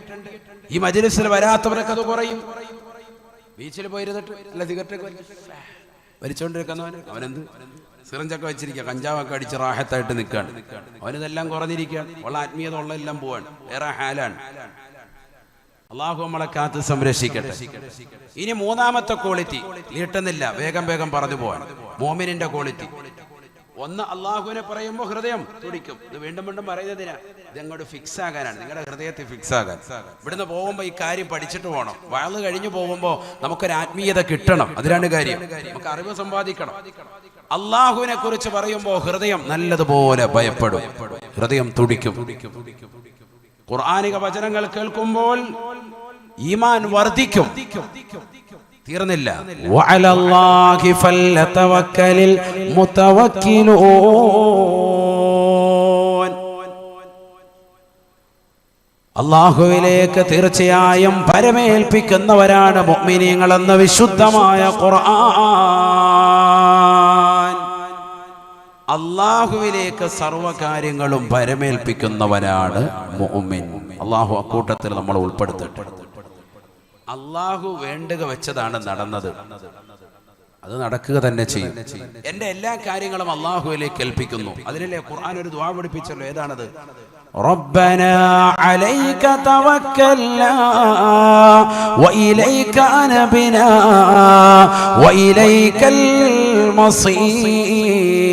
ഈ മജ്ലിസിൽ വരാത്തവരൊക്കെ അത് കുറയും. ബീച്ചിൽ പോയിരുന്നിട്ട് അല്ല സിഗരറ്റ് വലിച്ചോണ്ടിരിക്കുന്നവന് അവനെന്ത് സിറഞ്ചൊക്കെ വെച്ചിരിക്കുക, കഞ്ചാവൊക്കെ അടിച്ച് റാഹത്തായിട്ട് നിൽക്കുകയാണ്. അവനിതെല്ലാം കുറഞ്ഞിരിക്കുകയാണ്. ഉള്ള ആത്മീയത ഉള്ള എല്ലാം പോവാണ്, വേറെ ഹാലാണ്. അള്ളാഹു നമ്മളെ കാത്ത് സംരക്ഷിക്കട്ടെ. ഇനി മൂന്നാമത്തെ ക്വാളിറ്റി നീട്ടുന്നില്ല, വേഗം വേഗം പറഞ്ഞു പോവാൻ. മോമിനിന്റെ ക്വാളിറ്റി ഒന്ന്, അള്ളാഹുവിനെ പറയുമ്പോൾ ഹൃദയം തുടിക്കും. ഇത് വീണ്ടും വീണ്ടും പറയുന്നതിനാ, ഇതങ്ങോട്ട് ഫിക്സ് ആകാനാണ്, നിങ്ങളുടെ ഹൃദയത്തിൽ ഫിക്സ് ആകാൻ. ഇവിടുന്ന് പോകുമ്പോൾ ഈ കാര്യം പഠിച്ചിട്ട് പോകണം. വയല് കഴിഞ്ഞു പോകുമ്പോൾ നമുക്കൊരു ആത്മീയത കിട്ടണം. അതിലാണ് കാര്യം, നമുക്ക് അറിവ് സമ്പാദിക്കണം. അള്ളാഹുവിനെ കുറിച്ച് പറയുമ്പോൾ ഹൃദയം നല്ലതുപോലെ ഭയപ്പെടും, ഹൃദയം തുടിക്കും. ഖുർആനിക വചനങ്ങൾ കേൾക്കുമ്പോൾ ഈമാൻ വർദ്ധിക്കും. തീർന്നില്ല, വഅലല്ലാഹി ഫൽതവക്കലിൽ മുതവക്കിലൂൻ. അല്ലാഹുവിലേക്ക് തീർച്ചയായും പരമേൽപ്പിക്കുന്നവരാണ് മുഅ്മിനീങ്ങളെന്ന വിശുദ്ധമായ ഖുർആൻ. അല്ലാഹുവിലേക്ക് സർവകാര്യങ്ങളും പരമേൽപ്പിക്കുന്നവരാണ് മുഅ്മിൻ. അല്ലാഹു അക്കൂട്ടത്തിൽ നമ്മൾ ഉൾപ്പെടുത്തട്ടെ. അള്ളാഹു വേണ്ടുക വെച്ചതാണ് നടന്നത്, അത് നടക്കുക തന്നെ ചെയ്യും. എന്റെ എല്ലാ കാര്യങ്ങളും അള്ളാഹുവിലേക്ക് ഏൽപ്പിക്കുന്നു. അതിനല്ലേ ഖുർആൻ ഒരു ദുആ പഠിപ്പിച്ചല്ലോ, ഏതാണത്? റബ്ബനാ അലൈക തവക്കൽനാ വഇലൈക അനബ്നാ വഇലൈകൽ മസീർ.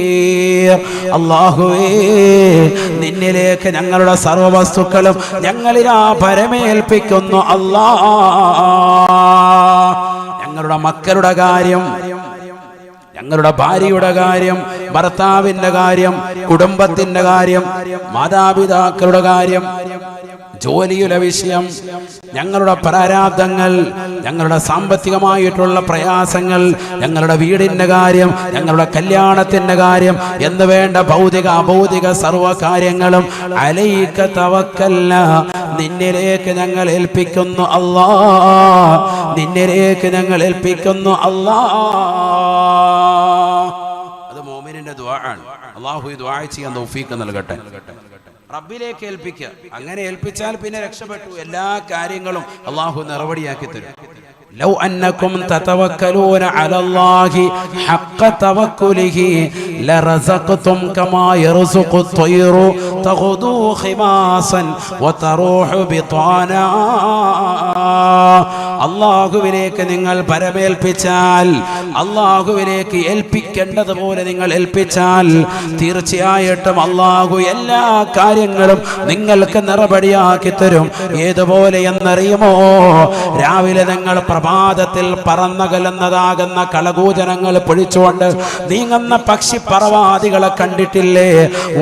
അല്ലാഹുവേ, നിന്നിലേക്ക് ഞങ്ങളുടെ സർവ്വ വസ്തുക്കളും ഞങ്ങളിലാ പരമേൽപ്പിക്കുന്നു. അല്ലാഹ്, ഞങ്ങളുടെ മക്കളുടെ കാര്യം, ഞങ്ങളുടെ ഭാര്യയുടെ കാര്യം, ഭർത്താവിന്റെ കാര്യം, കുടുംബത്തിന്റെ കാര്യം, മാതാപിതാക്കളുടെ കാര്യം, ജോലിയുടെ വിഷയം, ഞങ്ങളുടെ പ്രാരാബ്ദങ്ങൾ, ഞങ്ങളുടെ സാമ്പത്തികമായിട്ടുള്ള പ്രയാസങ്ങൾ, ഞങ്ങളുടെ വീടിന്റെ കാര്യം, ഞങ്ങളുടെ കല്യാണത്തിന്റെ കാര്യം എന്ന് വേണ്ട ഭൗതിക അഭൗതിക സർവ്വ കാര്യങ്ങളും അലൈക തവക്കൽനാ, നിന്നിലേക്ക് ഞങ്ങൾ ഏൽപ്പിക്കുന്നു അല്ലാഹ്, നിന്നിലേക്ക് ഞങ്ങൾ ഏൽപ്പിക്കുന്നു അല്ലാഹ്. അത് മോമിനിന്റെ ദുആ ആണ്. അല്ലാഹു ഈ ദുആ ചെയ്യാൻ തൗഫീഖ് നൽകട്ടെ. റബ്ബിലേക്ക് ഏൽപ്പിക്കുക. അങ്ങനെ ഏൽപ്പിച്ചാൽ പിന്നെ രക്ഷപ്പെട്ടു. എല്ലാ കാര്യങ്ങളും അല്ലാഹു നിറവടിയാക്കി തരും. ലൗ അന്നകും തതവക്കലൂന അലല്ലാഹി ഹഖ്ക തവക്കുലിഹി ലറസഖതും കമാ യർസുഖു ത്വയ്റു തഗ്ദു ഖിമാസൻ വതറൂഹു ബിതാനാ. അള്ളാഹുവിലേക്ക് നിങ്ങൾ പരമേൽപ്പിച്ചാൽ, അള്ളാഹുവിലേക്ക് ഏൽപ്പിക്കേണ്ടതുപോലെ നിങ്ങൾ ഏൽപ്പിച്ചാൽ തീർച്ചയായിട്ടും അള്ളാഹു എല്ലാ കാര്യങ്ങളും നിങ്ങൾക്ക് നിറപടിയാക്കി തരും. ഏതുപോലെ എന്നറിയുമോ? രാവിലെ നിങ്ങൾ പ്രഭാതത്തിൽ പറന്നകലുന്നതാകുന്ന കളകൂജനങ്ങൾ പൊഴിച്ചുകൊണ്ട് നീങ്ങുന്ന പക്ഷിപ്പറവാദികളെ കണ്ടിട്ടില്ലേ?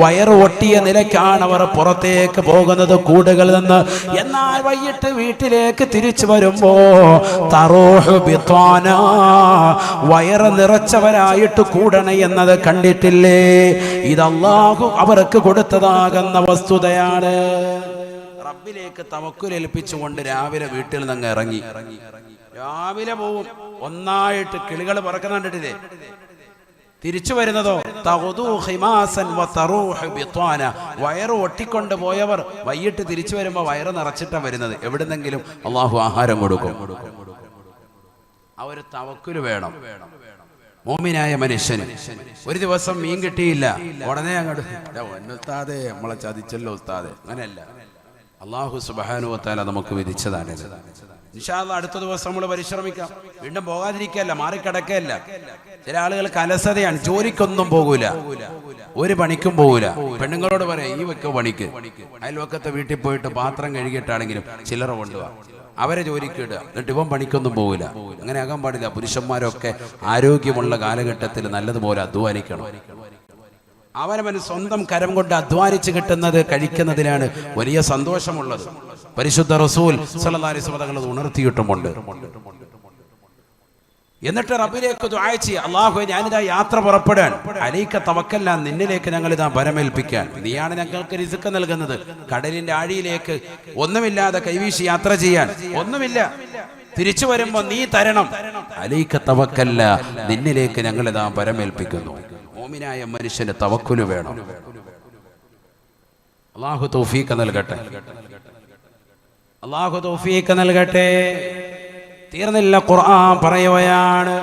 വയറ് ഒട്ടിയ നിലയ്ക്കാണ് അവർ പുറത്തേക്ക് പോകുന്നത് കൂടുകളിൽ നിന്ന്. എന്നാൽ വൈകിട്ട് വീട്ടിലേക്ക് തിരിച്ചു വരുമ്പോ തറൂഹു ബിത്വാന, വയറ് നിറച്ചവരായിട്ട് കൂടണേ എന്നത് കണ്ടിട്ടില്ലേ? ഇത് അല്ലാഹു അവർക്ക് കൊടുത്തതാകുന്ന വസ്തുതയാണ്. റബ്ബിലേക്ക് തവക്കുൽ ഏൽപ്പിച്ചുകൊണ്ട് രാവിലെ വീട്ടിൽ നിന്ന് ഇറങ്ങി, രാവിലെ പോവും, ഒന്നായിട്ട് കിളികൾ പറക്കുന്ന കണ്ടിട്ടില്ലേ? തിരിച്ചു വരുന്നതോ വയറ് ഒട്ടിക്കൊണ്ട് പോയവർ വൈകിട്ട് തിരിച്ചു വരുമ്പോ വയറ് നിറച്ചിട്ടാണ് വരുന്നത്. എവിടുന്നെങ്കിലും അള്ളാഹു ആഹാരം കൊടുക്കും. ആ ഒരു തവക്കുൽ വേണം മോമിനായ മനുഷ്യന്. ഒരു ദിവസം മീൻ കിട്ടിയില്ല, ഉടനെ അങ്ങോട്ട് ഉസ്താദേ നമ്മളെ ചതിച്ചല്ലോ ഉസ്താദേ. അങ്ങനെയല്ല, അള്ളാഹു സുബ്ഹാനഹു വ തആല നമുക്ക് വിധിച്ചതാണ്. ഇൻഷാ അല്ലാഹ് അടുത്ത ദിവസം നമ്മൾ പരിശ്രമിക്കാം. വീണ്ടും പോകാതിരിക്കല്ല, മാറിക്കിടക്കല്ല. ചില ആളുകൾക്ക് അലസതയാണ്, ജോലിക്കൊന്നും പോകൂല, ഒരു പണിക്കും പോകൂല. പെണ്ണുങ്ങളോട് പറയാം ഈ വെക്ക പണിക്ക്, അയൽവക്കത്തെ വീട്ടിൽ പോയിട്ട് പാത്രം കഴുകിയിട്ടാണെങ്കിലും ചില്ലറ കൊണ്ടുപോവാ, അവരെ ജോലിക്ക് ഇടുക, എന്നിട്ട് ഇവൻ പണിക്കൊന്നും പോകില്ല. അങ്ങനെ ആകാൻ പാടില്ല. പുരുഷന്മാരൊക്കെ ആരോഗ്യമുള്ള കാലഘട്ടത്തിൽ നല്ലതുപോലെ അധ്വാനിക്കണം. അവനവൻ സ്വന്തം കരം കൊണ്ട് അധ്വാനിച്ച് കിട്ടുന്നത് കഴിക്കുന്നതിലാണ് വലിയ സന്തോഷമുള്ളത്. പരിശുദ്ധ റസൂൽ സല്ലല്ലാഹു അലൈഹി വസല്ലം അത് ഉണർത്തിയിട്ടുമുണ്ട്. എന്നിട്ട് റബ്ബിലേക്ക് ദുആ ചെയ്യുക, അല്ലാഹുവേ ഞാനിതാ യാത്ര പുറപ്പെടാൻ, അലൈക തവക്കൽനാ, നിന്നിലേക്ക് ഞങ്ങളിതാ പരമേൽപ്പിക്കാൻ. നീയാണ് ഞങ്ങൾക്ക് റിസ്ക് നൽകുന്നത്. കടലിന്റെ ആഴിയിലേക്ക് ഒന്നുമില്ലാതെ കൈവീശി യാത്ര ചെയ്യാൻ ഒന്നുമില്ല, തിരിച്ചു വരുമ്പോ നീ തരണം. അലൈക തവക്കൽനാ, നിന്നിലേക്ക് ഞങ്ങളിതാ പരമേൽപ്പിക്കുന്നു. മോമിനായ മനുഷ്യന് തവക്കുല് വേണം. അല്ലാഹു തൗഫീഖ് നൽകട്ടെ, അല്ലാഹു തൗഫീഖ് നൽകട്ടെ. തീർന്നില്ല, ഖുർആൻ പറയുകയാണ്,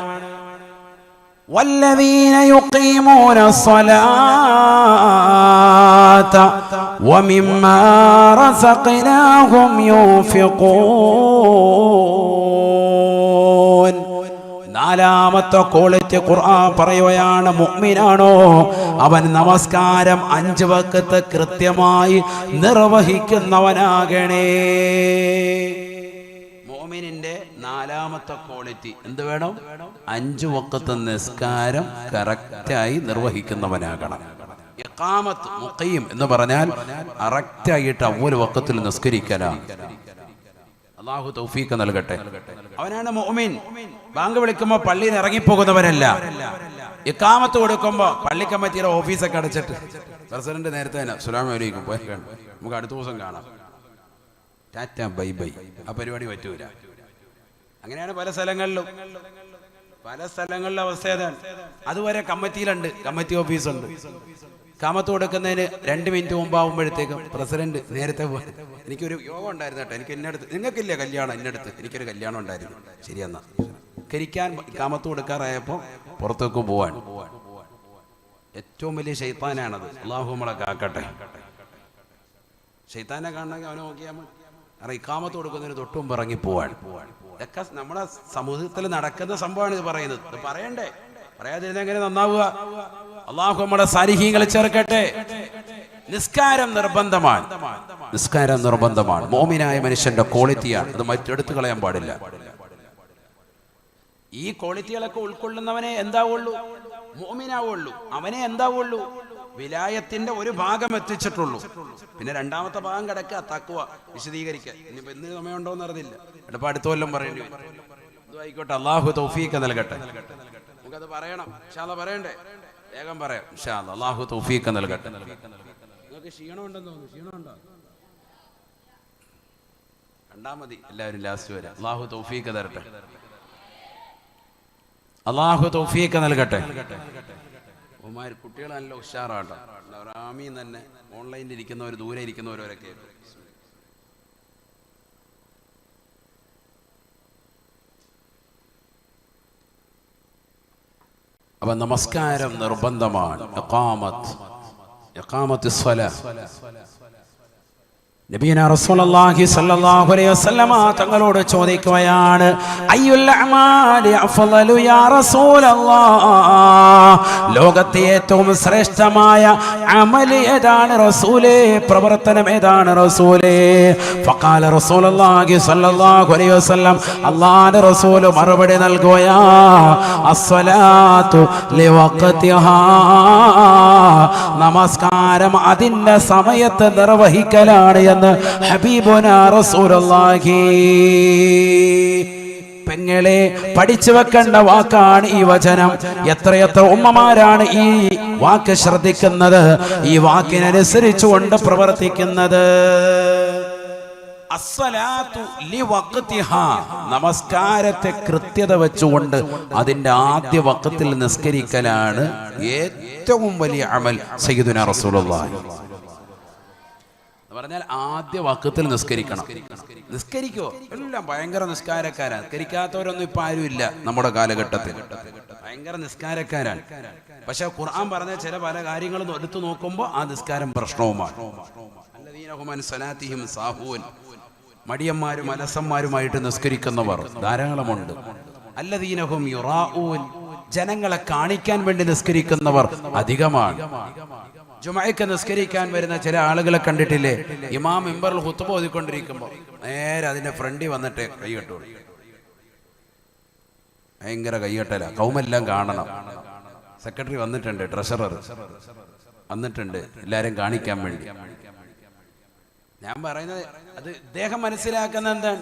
വല്ലദീന യുഖീമൂന സ്വലാത വമിമ്മാ റസഖ്നാഹും യുൻഫിഖൂൻ. നാലാമത്തെ ക്വാളിറ്റി ഖുർആൻ പറയുകയാണ്, മുഅ്മിനാണോ അവൻ നമസ്കാരം 5 വഖത്ത് കൃത്യമായി നിർവഹിക്കുന്നവനാകണേ. മുഅ്മിനിന്റെ നാലാമത്തെ ക്വാളിറ്റി എന്ത് വേണം? 5 വഖത്ത് നിസ്കാരം കറക്റ്റായി നിർവഹിക്കുന്നവനാകണം. ഇഖാമത്ത് മുഖീം എന്ന് പറഞ്ഞാൽ കറക്റ്റായിട്ട് അവ്വൽ വഖത്തിൽ നിസ്കരിക്കലാണ്. അല്ലാഹു തൗഫീഖ് നൽകട്ടെ. അവനാണ് മുഅ്മിൻ. ബാങ്ക് വിളിക്കുമ്പോൾ പള്ളിയിൽ ഇറങ്ങിപ്പോകുന്നവരല്ല. ഇഖാമത്ത് കൊടുക്കുമ്പോൾ പള്ളി കമ്മിറ്റിയുടെ ഓഫീസൊക്കെ അടച്ചിട്ട് പ്രസിഡന്റ് നേരത്തെ തന്നെ അസ്സലാമു അലൈക്കും പോയിക്കാണ്, നമുക്ക് അടുത്ത ദിവസം കാണാം, ടാറ്റ ബൈ ബൈ, ആ പരിപാടി പറ്റൂല. അങ്ങനെയാണ് പല സ്ഥലങ്ങളിലും അവസ്ഥ ഏതാണ്. അതുവരെ കമ്മിറ്റിയിലുണ്ട്, കമ്മിറ്റി ഓഫീസുണ്ട്. കാമത്ത് കൊടുക്കുന്നതിന് 2 മിനിറ്റ് മുമ്പാകുമ്പോഴത്തേക്കും പ്രസിഡന്റ് നേരത്തെ എനിക്കൊരു യോഗം ഉണ്ടായിരുന്നു കേട്ടോ, എനിക്ക് ഇന്നടുത്ത്, നിങ്ങൾക്കില്ല കല്യാണം, ഇന്നടുത്ത് എനിക്കൊരു കല്യാണം ഉണ്ടായിരുന്നു, ശരിയെന്നാ കരിക്കാൻ കാമത്ത് കൊടുക്കാറായപ്പോൾ പുറത്തേക്കും പോവാൻ. ഏറ്റവും വലിയ ശൈത്താനാണത്. അള്ളാഹു നമ്മളെ കാക്കട്ടെ. ശൈത്താനെ കാണണമെങ്കിൽ അവനെ നോക്കിയാൽ മതി. കാരണം ഇഖാമത്ത് കൊടുക്കുന്നതിന് തൊട്ടും ഇറങ്ങി പോവാൻ. ഇതൊക്കെ നമ്മുടെ സമൂഹത്തിൽ നടക്കുന്ന സംഭവമാണ് ഇത് പറയുന്നത്. ഇത് പറയണ്ടേ? പറയാതിരുന്ന എങ്ങനെ നന്നാവുക? അള്ളാഹു നമ്മുടെ സാലിഹീങ്ങളെ ചേർക്കട്ടെ. നിസ്കാരം നിർബന്ധമാണ്, നിസ്കാരം നിർബന്ധമാണ്. മോമിനായ മനുഷ്യന്റെ ക്വാളിറ്റിയാണ്, അത് മറ്റെടുത്ത് കളയാൻ പാടില്ല. ഈ ക്വാളിറ്റികളൊക്കെ ഉൾക്കൊള്ളുന്നവനെ എന്താവുള്ളൂ? മോമിനാവുള്ളൂ. അവനെ എന്താവുള്ളൂ? വിലായത്തിന്റെ ഒരു ഭാഗം എത്തിച്ചിട്ടുള്ളൂ. പിന്നെ രണ്ടാമത്തെ ഭാഗം കിടക്കുക, തഖ്വ വിശദീകരിക്കുക. ഇനിയിപ്പോ എന്തിനു സമയമുണ്ടോന്ന് അറിയില്ല, എടുപ്പം അടുത്ത കൊല്ലം പറയേണ്ടി വരും. ആയിക്കോട്ടെ, അള്ളാഹു തൗഫീഖ് നൽകട്ടെ. നമുക്കത് പറയണം, ഇൻഷാ അല്ലാഹ് പറയണ്ടേ? വേഗം പറയാം ഇൻഷാ അല്ലാഹ്. അള്ളാഹു തൗഫീഖ് നൽകട്ടെ. നിങ്ങൾക്ക് ക്ഷീണമുണ്ടെന്ന് തോന്നുന്നു, ക്ഷീണമുണ്ടോ? കണ്ടാ മതി, എല്ലാവരും ലാസ്റ്റ് വരാം. അള്ളാഹു തൗഫീഖ് തരട്ടെ, അള്ളാഹു തൗഫീഖ് നൽകട്ടെ. കുട്ടികൾ നല്ല ഉഷാറാട്ടോ. ആമീൻ തന്നെ. ഓൺലൈനിൽ ഇരിക്കുന്നവർ, ദൂരെ ഇരിക്കുന്നവരൊക്കെ അപ്പൊ നമസ്കാരം നിർബന്ധമാണ്. നബിയനാ റസൂലുള്ളാഹി സ്വല്ലല്ലാഹു അലൈഹി വസല്ലമ തങ്ങളോട് ചോദിക്കുകയാണ്, അയ്യുൽ അഅമാലി അഫ്ളലു യാ റസൂലല്ലാഹ്, ലോകത്തെ ഏറ്റവും ശ്രേഷ്ഠമായ അമൽ ഏതാണ് റസൂലേ, പ്രവർത്തനം ഏതാണ് റസൂലേ? ഫഖാല റസൂലുള്ളാഹി സ്വല്ലല്ലാഹു അലൈഹി വസല്ലം, അല്ലാഹുവിന്റെ റസൂൽ മറുപടി നൽകുകയാ, അസ്സലാത്തു ലിവഖതിഹാ, നമസ്കാരം അതിന്റെ സമയത്ത് നിർവഹിക്കലാണ് എന്ന് ഹബീബുനാ റസൂലുള്ളാഹി. പെങ്ങളെ, പഠിച്ചു വെക്കേണ്ട വാക്കാണ് ഈ വചനം. എത്രയെത്ര ഉമ്മമാരാണ് ഈ വാക്ക് ശ്രദ്ധിക്കുന്നത്, ഈ വാക്കിനനുസരിച്ചുകൊണ്ട് പ്രവർത്തിക്കുന്നത്. അസ്സലാത്തു ലിവഖതിഹാ, നമസ്കാരത്തെ കൃത്യത വെച്ചുകൊണ്ട് അതിന്റെ ആദ്യ വഖത്തിൽ നിസ്കരിക്കലാണ് ഏറ്റവും വലിയ അമൽ. സയ്യിദുനാ റസൂലുള്ളാഹി പറഞ്ഞാൽ ആദ്യ വഖത്തിൽ നിസ്കരിക്കണം. നിസ്കരിക്കോ? എല്ലാം ഭയങ്കര നിസ്കാരക്കാരാണ്. നിസ്കരിക്കാത്തവരൊന്നും ഇപ്പൊ ആരും ഇല്ല നമ്മുടെ കാലഘട്ടത്തിൽ. ഭയങ്കര നിസ്കാരക്കാരാണ്. പക്ഷെ ഖുർആൻ പറഞ്ഞ ചില പല കാര്യങ്ങളും എടുത്തു നോക്കുമ്പോൾ ആ നിസ്കാരം പ്രശ്നവുമാണ്. മടിയന്മാരും അലസന്മാരുമായിട്ട് നിസ്കരിക്കുന്നവർ ധാരാളമുണ്ട്. അല്ലദീനഹും യുറാഊൻ, ജനങ്ങളെ കാണിക്കാൻ വേണ്ടി നിസ്കരിക്കുന്നവർ അധികമാണ്. ജുമഅക്ക് നിസ്കരിക്കാൻ വരുന്ന ചില ആളുകളെ കണ്ടിട്ടില്ലേ? ഇമാം മിമ്പറിൽ ഖുത്ബ ഓതിക്കൊണ്ടിരിക്കുമ്പോൾ നേരെ അതിന്റെ ഫ്രണ്ടിൽ വന്നിട്ട് കൈകെട്ടു. ഭയങ്കര കൈകെട്ടല, കൗമെല്ലാം കാണണം. സെക്രട്ടറി വന്നിട്ടുണ്ട്, ട്രഷറർ വന്നിട്ടുണ്ട്, എല്ലാരും കാണിക്കാൻ വേണ്ടി. ഞാൻ പറയുന്നത് അത് ഇദ്ദേഹം മനസ്സിലാക്കുന്ന എന്താണ്?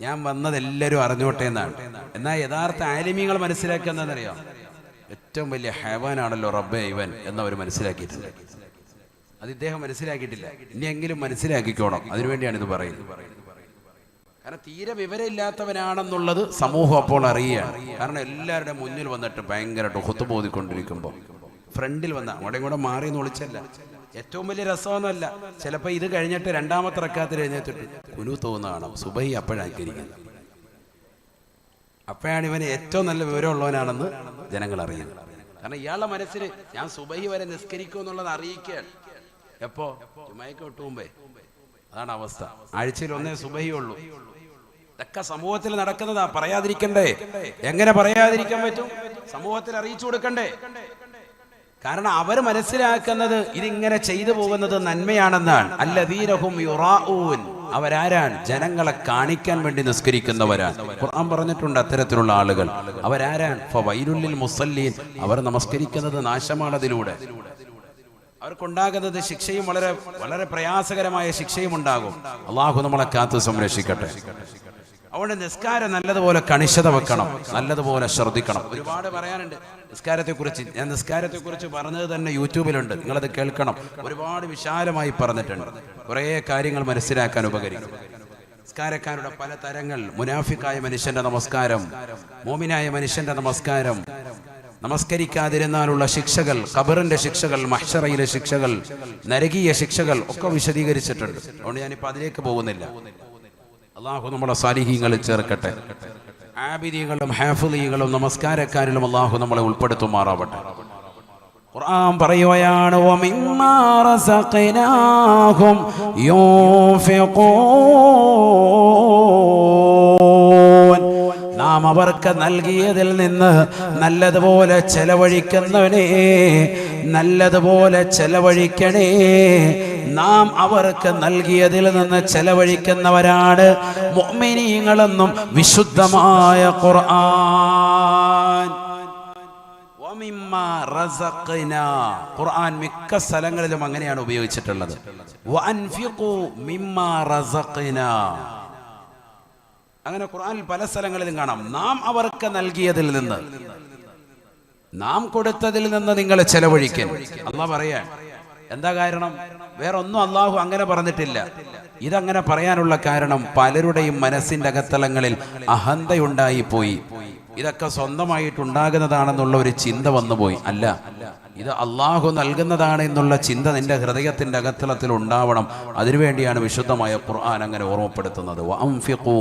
ഞാൻ വന്നത് എല്ലാവരും അറിഞ്ഞോട്ടെ എന്നാണ്. എന്നാൽ യഥാർത്ഥ ആലിമീങ്ങൾ മനസ്സിലാക്കുന്നതെന്നറിയാം, ഏറ്റവും വലിയ ഹൈവാനാണല്ലോ റബ്ബേ ഇവൻ എന്നവർ മനസ്സിലാക്കിയിട്ടുണ്ട്. അത് ഇദ്ദേഹം മനസ്സിലാക്കിയിട്ടില്ല. ഇനിയെങ്കിലും മനസ്സിലാക്കിക്കോണം. അതിനുവേണ്ടിയാണ് ഇത് പറയുന്നത്. കാരണം തീരെ വിവരമില്ലാത്തവനാണെന്നുള്ളത് സമൂഹം അപ്പോൾ അറിയുകയാണ്. കാരണം എല്ലാവരുടെ മുന്നിൽ വന്നിട്ട് ഭയങ്കരമായിട്ട് ഖുത്ബ ഓതിക്കൊണ്ടിരിക്കുമ്പോൾ ഫ്രണ്ടിൽ വന്ന അവിടെ കൂടെ മാറി എന്ന് വിളിച്ചല്ല. ഏറ്റവും വലിയ രസമൊന്നുമല്ല. ചിലപ്പോൾ ഇത് കഴിഞ്ഞിട്ട് രണ്ടാമത്തെ റക്അത്തിൽ എഴുന്നേറ്റിട്ട് കുനു തോന്നുകയാണ്, സുബഹി അപ്പോഴാക്കിയിരിക്കുന്നത്. അപ്പോഴാണ് ഇവന് ഏറ്റവും നല്ല വിവരമുള്ളവനാണെന്ന് ജനങ്ങൾ അറിയുന്നത്. കാരണം ഇയാളുടെ മനസ്സിൽ ഞാൻ സുബഹി വരെ നിസ്കരിക്കും എന്നുള്ളത് അറിയിക്കുകയാണ്. എപ്പോ? ജുമഅക്ക് വിട്ടു മുമ്പേ. അതാണ് അവസ്ഥ. ആഴ്ചയിൽ ഒന്നേ സുബഹി ഉള്ളൂ. ഇതൊക്കെ സമൂഹത്തിൽ നടക്കുന്നതാ. പറയാതിരിക്കണ്ടേ? എങ്ങനെ പറയാതിരിക്കാൻ പറ്റും? സമൂഹത്തിൽ അറിയിച്ചു കൊടുക്കണ്ടേ? കാരണം അവർ മനസ്സിലാക്കുന്നത് ഇതിങ്ങനെ ചെയ്തു പോകുന്നത് നന്മയാണെന്നാണ്. അല്ലദീനഹും യുറാഊൻ, അവരാരാണ്? ജനങ്ങളെ കാണിക്കാൻ വേണ്ടി നിസ്കരിക്കുന്നവരാണ്. ഖുർആൻ പറഞ്ഞിട്ടുണ്ട് അത്തരത്തിലുള്ള ആളുകൾ അവരാരാണ്? ഫവൈലുൽ ലിൽ മുസല്ലീൻ, അവർ നമസ്കരിക്കുന്നത് നാശമാണതിലൂടെ. അവർക്കുണ്ടാകുന്നത് ശിക്ഷയും വളരെ വളരെ പ്രയാസകരമായ ശിക്ഷയും ഉണ്ടാകും. അള്ളാഹു നമ്മളെ കാത്തു സംരക്ഷിക്കട്ടെ. അതുകൊണ്ട് നിസ്കാരം നല്ലതുപോലെ കണിശത വെക്കണം, നല്ലതുപോലെ ശ്രദ്ധിക്കണം. ഒരുപാട് പറയാനുണ്ട് നിസ്കാരത്തെക്കുറിച്ച്. ഞാൻ നിസ്കാരത്തെക്കുറിച്ച് പറഞ്ഞത് തന്നെ യൂട്യൂബിലുണ്ട്, നിങ്ങളത് കേൾക്കണം. ഒരുപാട് വിശാലമായി പറഞ്ഞിട്ടുണ്ട്. കുറേ കാര്യങ്ങൾ മനസ്സിലാക്കാൻ ഉപകരിക്കും. നിസ്കാരക്കാരുടെ പല തരങ്ങൾ. മുനാഫിക്കായ മനുഷ്യന്റെ നമസ്കാരം, മോമിനായ മനുഷ്യന്റെ നമസ്കാരം, നമസ്കരിക്കാതിരുന്നാലുള്ള ശിക്ഷകൾ, ഖബറിന്റെ ശിക്ഷകൾ, മഹ്ശറയിലെ ശിക്ഷകൾ, നരകീയ ശിക്ഷകൾ ഒക്കെ വിശദീകരിച്ചിട്ടുണ്ട്. അതുകൊണ്ട് ഞാനിപ്പോൾ അതിലേക്ക് പോകുന്നില്ല. അള്ളാഹു നമ്മുടെ സാലിഹീങ്ങളിൽ ചേർക്കട്ടെ. ആബിദീകളും ഹാഫിളീകളും നമസ്കാരക്കാരിലും അള്ളാഹു നമ്മളെ ഉൾപ്പെടുത്തുമാറാവട്ടെ. ഖുർആൻ പറയുകയാണ്, വമിമ്മാ റസഖനാഹും യൂൻഫിഖൂൻ, നാം അവർക്ക് നൽകിയതിൽ നിന്ന് നല്ലതുപോലെ ചെലവഴിക്കുന്നവനെ, നല്ലതുപോലെ ചെലവഴിക്കണേ. നാം അവർക്ക് നൽകിയതിൽ നിന്ന് ചെലവഴിക്കുന്നവരാണ് മുഅ്മിനീങ്ങളെന്നും വിശുദ്ധമായ ഖുർആൻ. വമിമ്മാ റസഖ്നാ, ഖുർആൻ മിക്ക സ്ഥലങ്ങളിലും അങ്ങനെയാണ് ഉപയോഗിച്ചിട്ടുള്ളത്. വഅൻഫിഖൂ മിമ്മാ റസഖ്നാ, അങ്ങനെ ഖുർആനിൽ പല സ്ഥലങ്ങളിലും കാണാം. നാം അവർക്ക് നൽകിയതിൽ നിന്ന്, നാം കൊടുത്തതിൽ നിന്ന് നിങ്ങൾ ചെലവഴിക്കാൻ അല്ലാഹു പറയാ. എന്താ കാരണം? വേറൊന്നും അള്ളാഹു അങ്ങനെ പറഞ്ഞിട്ടില്ല. ഇതങ്ങനെ പറയാനുള്ള കാരണം പലരുടെയും മനസ്സിന്റെ അകത്തളങ്ങളിൽ അഹന്തയുണ്ടായി പോയി. ഇതൊക്കെ സ്വന്തമായിട്ടുണ്ടാകുന്നതാണെന്നുള്ള ഒരു ചിന്ത വന്നുപോയി. അല്ല, ഇത് അള്ളാഹു നൽകുന്നതാണ് എന്നുള്ള ചിന്ത നിന്റെ ഹൃദയത്തിന്റെ അകത്തളത്തിൽ ഉണ്ടാവണം. അതിനുവേണ്ടിയാണ് വിശുദ്ധമായ ഖുർആൻ അങ്ങനെ ഓർമ്മപ്പെടുത്തുന്നത്. വഅൻഫിഖൂ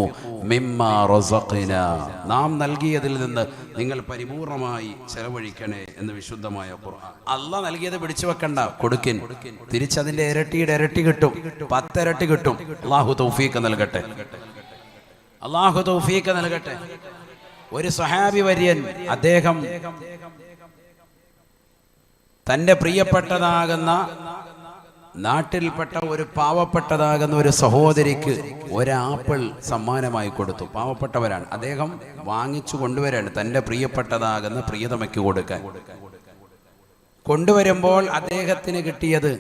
മിമ്മാ റസഖ്നാ, നാം നൽകിയതിൽ നിന്ന് നിങ്ങൾ പരിപൂർണമായി ചെലവഴിക്കണേ എന്ന് വിശുദ്ധമായ ഖുർആൻ. അള്ളാഹ് നൽകിയത് പിടിച്ചു വെക്കണ്ട, കൊടുക്കിൻ. തിരിച്ചതിന്റെ ഇരട്ടിയുടെ ഇരട്ടി കിട്ടും, 10 ഇരട്ടി കിട്ടും. അള്ളാഹു തൗഫീഖ് നൽകട്ടെ, അള്ളാഹു തൗഫീഖ് നൽകട്ടെ. ഒരു സ്വഹാബി വര്യൻ, അദ്ദേഹം തൻ്റെ പ്രിയപ്പെട്ടതാകുന്ന നാട്ടിൽപ്പെട്ട ഒരു പാവപ്പെട്ടതാകുന്ന ഒരു സഹോദരിക്ക് ഒരാപ്പിൾ സമ്മാനമായി കൊടുത്തു. പാവപ്പെട്ടവരാണ്, അദ്ദേഹം വാങ്ങിച്ചു കൊണ്ടുവരാണ് തൻ്റെ പ്രിയപ്പെട്ടതാകുന്ന പ്രിയതമയ്ക്ക് കൊടുക്കാൻ. കൊണ്ടുവരുമ്പോൾ അദ്ദേഹത്തിന് കിട്ടിയത്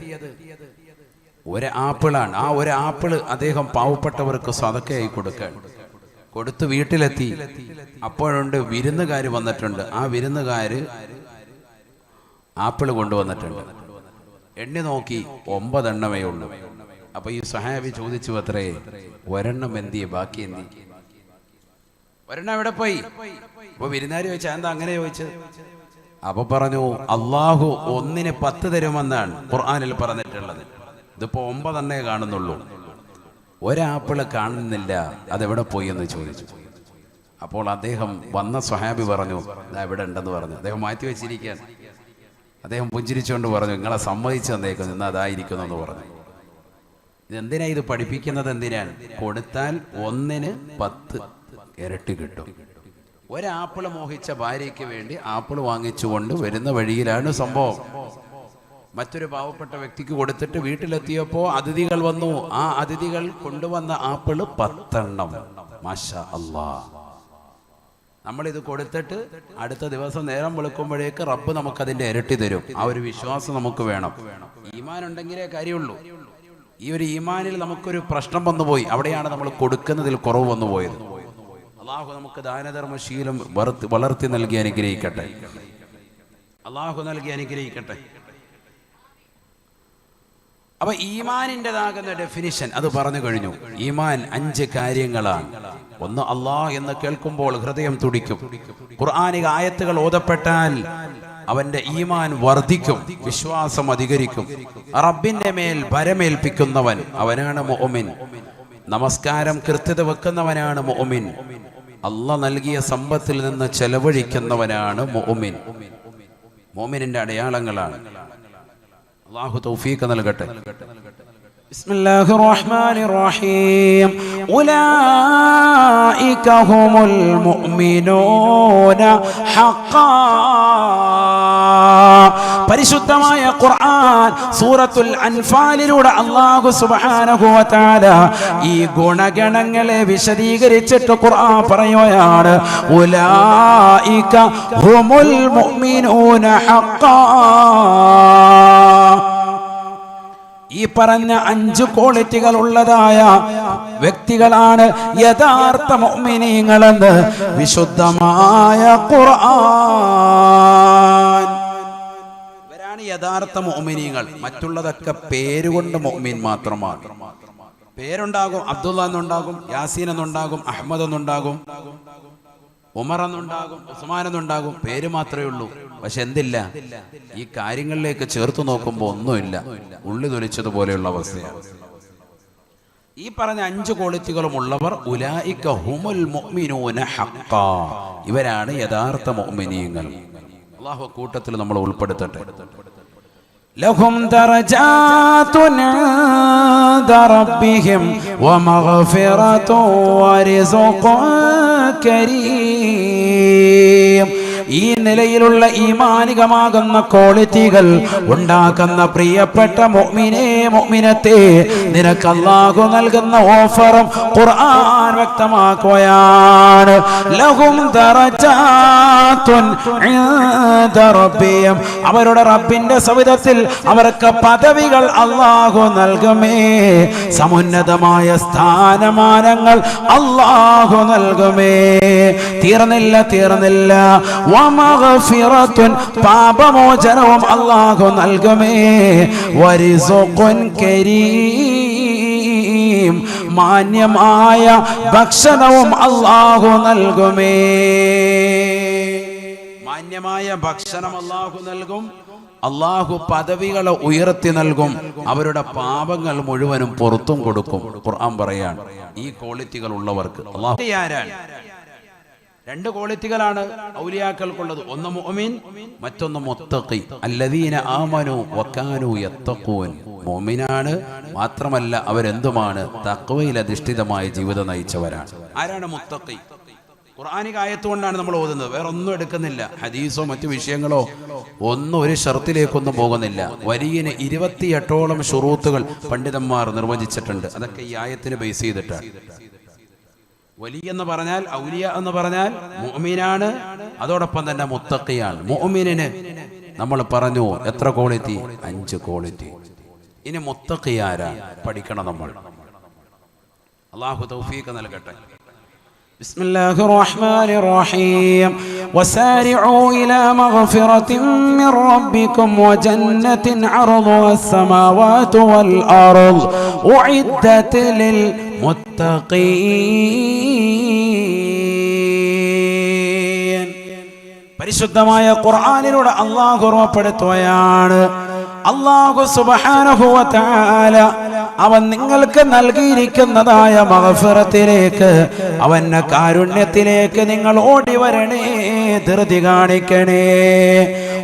ഒരു ആപ്പിളാണ്. ആ ഒരു ആപ്പിള് അദ്ദേഹം പാവപ്പെട്ടവർക്ക് സദക്കയായി കൊടുക്കാൻ കൊടുത്ത് വീട്ടിലെത്തി. അപ്പോഴുണ്ട് വിരുന്നുകാർ വന്നിട്ടുണ്ട്. ആ വിരുന്നുകാര് ആപ്പിള് കൊണ്ടുവന്നിട്ടുണ്ട്. എണ്ണി നോക്കി 9 എണ്ണമേ ഉള്ളൂ. അപ്പൊ ഈ സഹാബി ചോദിച്ചു, അത്രേ, ഒരെണ്ണം എന്തിയെ, ബാക്കി എന്തി? ഒരെണ്ണം എവിടെ പോയി? അപ്പൊ വിരുന്നുകാർ ചോദിച്ചാൽ എന്താ അങ്ങനെ ചോദിച്ചത്? അപ്പൊ പറഞ്ഞു, അള്ളാഹു 1-ന് 10 തരുമെന്നാണ് ഖുർആനിൽ പറഞ്ഞിട്ടുള്ളത്. ഇതിപ്പോ 9 എണ്ണേ കാണുന്നുള്ളൂ, ഒരാപ്പിള് കാണുന്നില്ല, അതെവിടെ പോയി എന്ന് ചോദിച്ചു. അപ്പോൾ അദ്ദേഹം വന്ന സ്വഹാബി പറഞ്ഞു, എവിടെ ഉണ്ടെന്ന് പറഞ്ഞു. അദ്ദേഹം മാറ്റി വെച്ചിരിക്കാൻ. അദ്ദേഹം പുഞ്ചിരിച്ചുകൊണ്ട് പറഞ്ഞു, നിങ്ങളെ സമ്മതിച്ചു തന്നേക്കും, ഇന്ന് അതായിരിക്കുന്നു എന്ന് പറഞ്ഞു. ഇതെന്തിനാ ഇത് പഠിപ്പിക്കുന്നത്? എന്തിനാണ്? കൊടുത്താൽ 1-ന് 10 ഇരട്ടി കിട്ടും. ഒരാപ്പിള് മോഹിച്ച ഭാര്യയ്ക്ക് വേണ്ടി ആപ്പിള് വാങ്ങിച്ചുകൊണ്ട് വരുന്ന വഴിയിലാണ് സംഭവം. മറ്റൊരു പാവപ്പെട്ട വ്യക്തിക്ക് കൊടുത്തിട്ട് വീട്ടിലെത്തിയപ്പോൾ അതിഥികൾ വന്നു. ആ അതിഥികൾ കൊണ്ടുവന്ന ആപ്പിള് 10 എണ്ണം. മാഷാ അല്ലാഹ്. നമ്മളിത് കൊടുത്തിട്ട് അടുത്ത ദിവസം നേരം വെളുക്കുമ്പോഴേക്ക് റബ്ബ് നമുക്കതിൻ്റെ ഇരട്ടി തരും. ആ ഒരു വിശ്വാസം നമുക്ക് വേണം. ഈമാൻ ഉണ്ടെങ്കിലേ കാര്യമുള്ളൂ. ഈ ഒരു ഈമാനിൽ നമുക്കൊരു പ്രശ്നം വന്നുപോയി. അവിടെയാണ് നമ്മൾ കൊടുക്കുന്നതിൽ കുറവ് വന്നുപോയത്. അള്ളാഹു നമുക്ക് ദാനധർമ്മശീലം വളർത്തി നൽകി അനുഗ്രഹിക്കട്ടെ. അള്ളാഹു നൽകി അനുഗ്രഹിക്കട്ടെ. അപ്പൊ ഈമാനിൻ്റെതാകുന്ന ഡെഫിനിഷൻ അത് പറഞ്ഞു കഴിഞ്ഞു. ഈമാൻ 5 കാര്യങ്ങളാണ്. ഒന്ന്, അള്ളാഹ് എന്ന് കേൾക്കുമ്പോൾ ഹൃദയം തുടിക്കും. ഖുർആനിക ആയത്തുകൾ ഓതപ്പെട്ടാൽ അവന്റെ ഈമാൻ വർദ്ധിക്കും, വിശ്വാസം അധികരിക്കും. റബ്ബിന്റെ മേൽ ഭരമേൽപ്പിക്കുന്നവൻ അവനാണ് മുഅ്മിൻ. നമസ്കാരം കൃത്യത വെക്കുന്നവനാണ് മുഅ്മിൻ. അള്ളാഹ് നൽകിയ സമ്പത്തിൽ നിന്ന് ചെലവഴിക്കുന്നവനാണ് മുഅ്മിൻ. മുഅ്മിനിന്റെ അടയാളങ്ങളാണ്. അല്ലാഹു തൗഫീഖ് നൽകട്ടെ. ബിസ്മില്ലാഹിർ റഹ്മാനിർ റഹീം. ഉലൈക ഹുമുൽ മുഅ്മിനൂന ഹഖ്ഖാ. പരിശുദ്ധമായ ഖുർആൻ സൂറത്തുൽ അൻഫാലിലൂടെ അല്ലാഹു സുബ്ഹാനഹു വ തആല ഈ ഗുണഗണങ്ങളെ വിശദീകരിച്ചിട്ട് ഖുർആൻ പറയുകയാണ്, ഉലൈക ഹുമുൽ മുഅ്മിനൂന ഹഖ്ഖാ. ഈ പറഞ്ഞ 5 ക്വാളിറ്റികൾ ഉള്ളതായ വ്യക്തികളാണ് യഥാർത്ഥ മുഅ്മിനീങ്ങളെന്ന് വിശുദ്ധമായ ഖുർആൻ. ഇവരാണ് യഥാർത്ഥ മുഅ്മിനീങ്ങൾ. മറ്റുള്ളതൊക്കെ പേരുകൊണ്ട് മുഅ്മിൻ മാത്രമാണ്. പേരുണ്ടാകും, അബ്ദുള്ള എന്നുണ്ടാകും, യാസീൻ എന്നുണ്ടാകും, അഹമ്മദ് എന്നുണ്ടാകും, ഉമർ എന്നുണ്ടാകും, ഉസ്മാൻ എന്നുണ്ടാകും. പേര് മാത്രമേ ഉള്ളൂ. പക്ഷെ എന്തില്ല? ഈ കാര്യങ്ങളിലേക്ക് ചേർത്ത് നോക്കുമ്പോൾ ഒന്നുമില്ല, ഉള്ളി തൊലിച്ചതുപോലെയുള്ള അവസ്ഥയാണ്. ഈ പറഞ്ഞ 5 ക്വാളിറ്റികളും ഉള്ളവർ ഉലൈക ഹുമുൽ മുഅ്മിനൂന ഹഖ്ഖാ. ഇവരാണ് യഥാർത്ഥ മുഅ്മിനീങ്ങൾ. അല്ലാഹു കൂട്ടത്തിൽ നമ്മൾ ഉൾപ്പെടുത്തട്ടെ. ലഹും ദറജാതുൻ ഇൻദ റബ്ബിഹിം വമഗ്ഫിറതുൻ വറിസ്ഖുൻ കരീം. ഈ നിലയിലുള്ള ഈമാനികമാകുന്ന ക്വാളിറ്റികൾ ഉണ്ടാക്കുന്ന പ്രിയപ്പെട്ട മുഅ്മിനേ മുഅ്മിനത്തെ, നിനക്ക് അല്ലാഹു നൽകുന്ന ഓഫറും ഖുർആൻ വ്യക്തമാക്കുകയാണ്. ലഹും ദറജാതുൻ ഇൻദ റബ്ബിഹിം. അവരുടെ റബ്ബിന്റെ സവിധത്തിൽ അവർക്ക് പദവികൾ അല്ലാഹു നൽകുമേ. സമുന്നതമായ സ്ഥാനമാനങ്ങൾ അല്ലാഹു നൽകുമേ. തീർന്നില്ല. വമഗ്ഫിറത്തുൻ, പാപമോചനവും അല്ലാഹു നൽകുമേ. വറിസ്ഖുൻ കരീം, മാന്യമായ ഭക്ഷണവും അല്ലാഹു നൽകുമേ. മാന്യമായ ഭക്ഷണം അല്ലാഹു നൽകും. അള്ളാഹു പദവികളെ ഉയർത്തി നൽകും, അവരുടെ പാപങ്ങൾ മുഴുവനും പുറത്തും കൊടുക്കും. ഖുർആൻ പറയാണ് ഈ ക്വാളിറ്റികൾ ഉള്ളവർക്ക് അള്ളാഹു ആരാണ്? രണ്ട് ക്വാളിറ്റികളാണ് ഔലിയാക്കൾക്കുള്ളത്. ഒന്ന് മുഅ്മിൻ, മറ്റൊന്ന് മുത്തഖി. അല്ലദീന ആമനു വകാനു യത്തഖൂൻ. മുഅ്മിനാണ്, മാത്രമല്ല അവരെന്തുമാണ്? തഖ്വയിൽ അധിഷ്ഠിതമായ ജീവിതം നയിച്ചവരാണ്. ആരാണ് മുത്തഖി? ഖുർആനിക ആയത്തുകൊണ്ടാണ് നമ്മൾ ഓതുന്നത്, വേറെ ഒന്നും എടുക്കുന്നില്ല. ഹദീസോ മറ്റു വിഷയങ്ങളോ ഒന്നും ഒരു ഷർത്തിലേക്കൊന്നും പോകുന്നില്ല. വലിയന് 28ഓളം ശുറൂത്തുകൾ പണ്ഡിതന്മാർ നിർവചിച്ചിട്ടുണ്ട്. അതൊക്കെ ഈ ആയത്തിന് ബേസ് ചെയ്തിട്ടാണ്. വലിയ എന്ന് പറഞ്ഞാൽ, ഔലിയ എന്ന് പറഞ്ഞാൽ മുഅ്മിനാണ്, അതോടൊപ്പം തന്നെ മുത്തഖിയാണ്. മുഅ്മിനിന് നമ്മൾ പറഞ്ഞു എത്ര ക്വാളിറ്റി? 5 ക്വാളിറ്റി. ഇനി മുത്തഖി ആരാ? പഠിക്കണം നമ്മൾ. അല്ലാഹു തൗഫീഖ് നൽകട്ടെ. ബിസ്മില്ലാഹിർ റഹ്മാനിർ റഹീം. വസാരിഉ ഇലാ മഗ്ഫിറത്തിൻ മിർ റബ്ബിക്കും വജന്നത്തിൻ അർദുഹാസ് സമാവാതു വൽ അർദ് ഉഇദ്ദത് ലിൽ മുത്തഖീൻ. പരിശുദ്ധമായ ഖുർആനിലൂടെ അല്ലാഹു ഉറപ്പെടുത്തുകയാണ്, അല്ലാഹു സുബ്ഹാനഹു വ തആല അവൻ നിങ്ങൾക്ക് നൽകിയിരിക്കുന്നതായ മഗ്ഫിറത്തിലേക്ക്, അവന്റെ കാരുണ്യത്തിലേക്ക് നിങ്ങൾ ഓടി വരണേ, ധൃതി കാണിക്കണേ.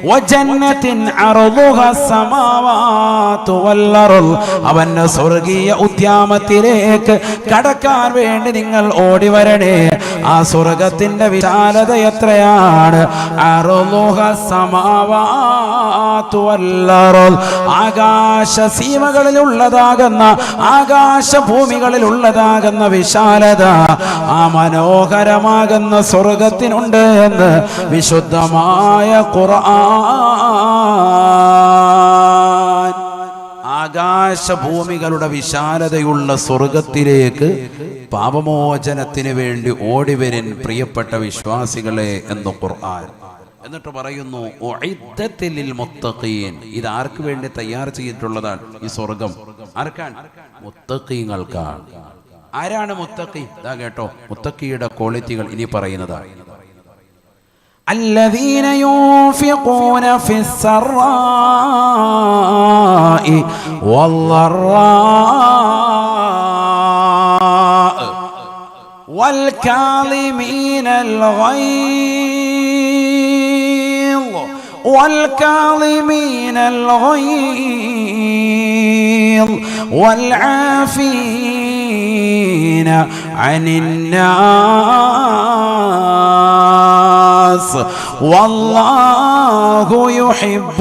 വജന്നത്തിൻ അർദുഹാസ് സമാവാതു വൽ അർദ്, അവന്റെ സ്വർഗീയ ഉദ്യാനത്തിലേക്ക് കടക്കാൻ വേണ്ടി നിങ്ങൾ ഓടി വരണേ. ആ സ്വർഗത്തിന്റെ വിശാലത എത്രയാണ്? അർദുഹാസ് സമാവാതു വൽ അർദ്, ആകാശ സീമകളിലുള്ളതാകുന്ന, ആകാശഭൂമികളിലുള്ളതാകുന്ന വിശാലത ആ മനോഹരമാകുന്ന സ്വർഗത്തിനുണ്ട് എന്ന് വിശുദ്ധമായ ഖുർആൻ. ആകാശഭൂമികളുടെ വിശാലതയുള്ള സ്വർഗത്തിലേക്ക് പാപമോചനത്തിന് വേണ്ടി ഓടിവരിൻ പ്രിയപ്പെട്ട വിശ്വാസികളെ എന്ന് ഖുർആൻ. എന്നിട്ട് പറയുന്നു ഉഇദ്ദത്തിൽ ലിൽ മുത്തഖീൻ. ഇത് ആർക്ക് വേണ്ടി തയ്യാർ ചെയ്തിട്ടുള്ളതാണ് ഈ സ്വർഗം? ആർക്കാണ്? മുത്തഖീങ്ങൾക്കാണ്. ആരാണ് മുത്തഖി? ഇതാ കേട്ടോ, മുത്തഖിയുടെ ക്വാളിറ്റികൾ ഇനി പറയുന്നതാണ്. الذين ينفقون في السراء والضراء والكاظمين الغيظ والعافين عن الناس والله يحب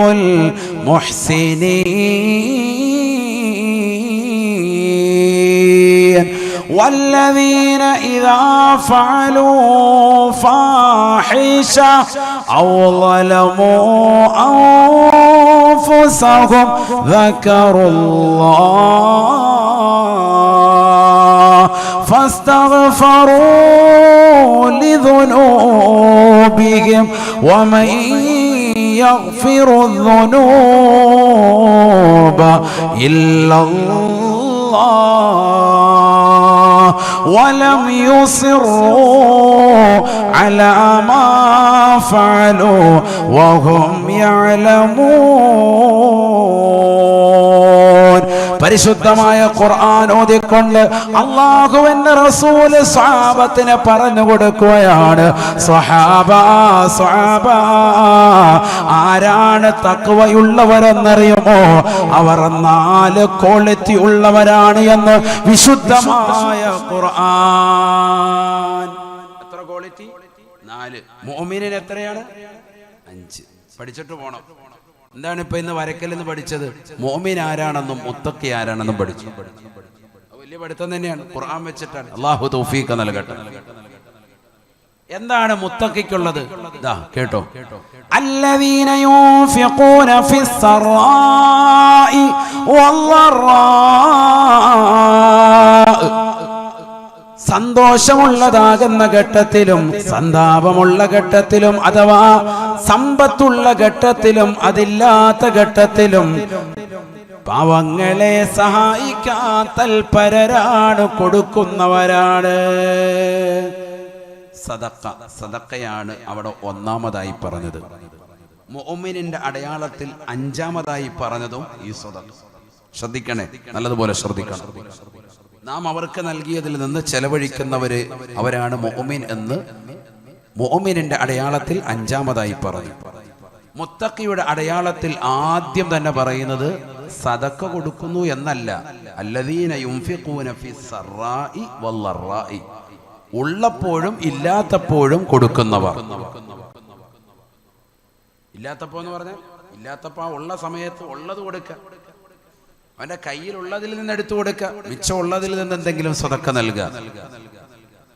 المحسنين. والذين إذا فعلوا فاحشة أو ظلموا أنفسهم ذكروا الله فاستغفروا لذنوبهم ومن يغفر الذنوب إلا الله ولم يصروا على ما فعلوا وهم يعلمون. പരിശുദ്ധമായ ഖുർആൻ ഓതിക്കൊണ്ട് അല്ലാഹുവിന്റെ റസൂൽ സ്വഹാബത്തിനെ പറഞ്ഞു കൊടുക്കുകയാണ്, സ്വഹാബ ആരാണ് തഖ്വയുള്ളവരെന്നറിയുമോ? അവർ 4 ക്വാളിറ്റി ഉള്ളവരാണ് എന്ന് വിശുദ്ധമായ ഖുർആൻ. എത്ര ക്വാളിറ്റി? 4. മുഅ്മിനിന് എത്രയാണ്? 5. പഠിച്ചിട്ട് പോണം. എന്താണ് ഇപ്പൊ ഇന്ന് വരക്കലെന്ന് പഠിച്ചത്? മുഅ്മിൻ ആരാണെന്നും മുത്തഖി ആരാണെന്നും പഠിച്ചു. വലിയ പഠിത്തം തന്നെയാണ്, ഖുർആൻ വെച്ചിട്ടാണ്. അല്ലാഹു തൗഫീഖ് നൽകട്ടെ. എന്താണ് മുത്തഖിക്കുള്ളത്? ദാ കേട്ടോ, അല്ലദീന യൂൻഫിഖൂന ഫിസ്സറാഇ വല്ലറാഇ, സന്തോഷമുള്ളതാകുന്ന ഘട്ടത്തിലും സന്താപമുള്ള ഘട്ടത്തിലും, അഥവാ സമ്പത്തുള്ള ഘട്ടത്തിലും അതില്ലാത്ത ഘട്ടത്തിലും പാവങ്ങളെ സഹായിക്കാൻ തൽപരരാണ്, കൊടുക്കുന്നവരാണ്. സദഖയാണ് അവിടെ ഒന്നാമതായി പറഞ്ഞത്. മുഅ്മിനിന്റെ അടയാളത്തിൽ അഞ്ചാമതായി പറഞ്ഞതും ഈ സദഖ. ശ്രദ്ധിക്കണേ, നല്ലതുപോലെ ശ്രദ്ധിക്കണം. നാം അവർക്ക് നൽകിയതിൽ നിന്ന് ചെലവഴിക്കുന്നവര് അവരാണ് മുഅ്മിൻ എന്ന് മുഅ്മിനിന്റെ അടയാളത്തിൽ അഞ്ചാമതായി പറഞ്ഞു. മുത്തഖിയുടെ അടയാളത്തിൽ ആദ്യം തന്നെ പറയുന്നത് സദഖ കൊടുക്കുന്നു എന്നല്ല, അല്ലദീന യുൻഫിഖൂന ഫിസ്സറാഇ വല്ലറാഇ, ഉള്ളപ്പോഴും ഇല്ലാത്തപ്പോഴും കൊടുക്കുന്നവർ. ഇല്ലാത്തപ്പോ എന്ന് പറഞ്ഞാൽ ഇല്ലാത്തപ്പോ ഉള്ള സമയത്ത് ഉള്ളത് കൊടുക്കുക, അവന്റെ കയ്യിലുള്ളതിൽ നിന്ന് എടുത്തു കൊടുക്കുക, മിച്ചമുള്ളതിൽ നിന്ന് എന്തെങ്കിലും സദഖ നൽകുക.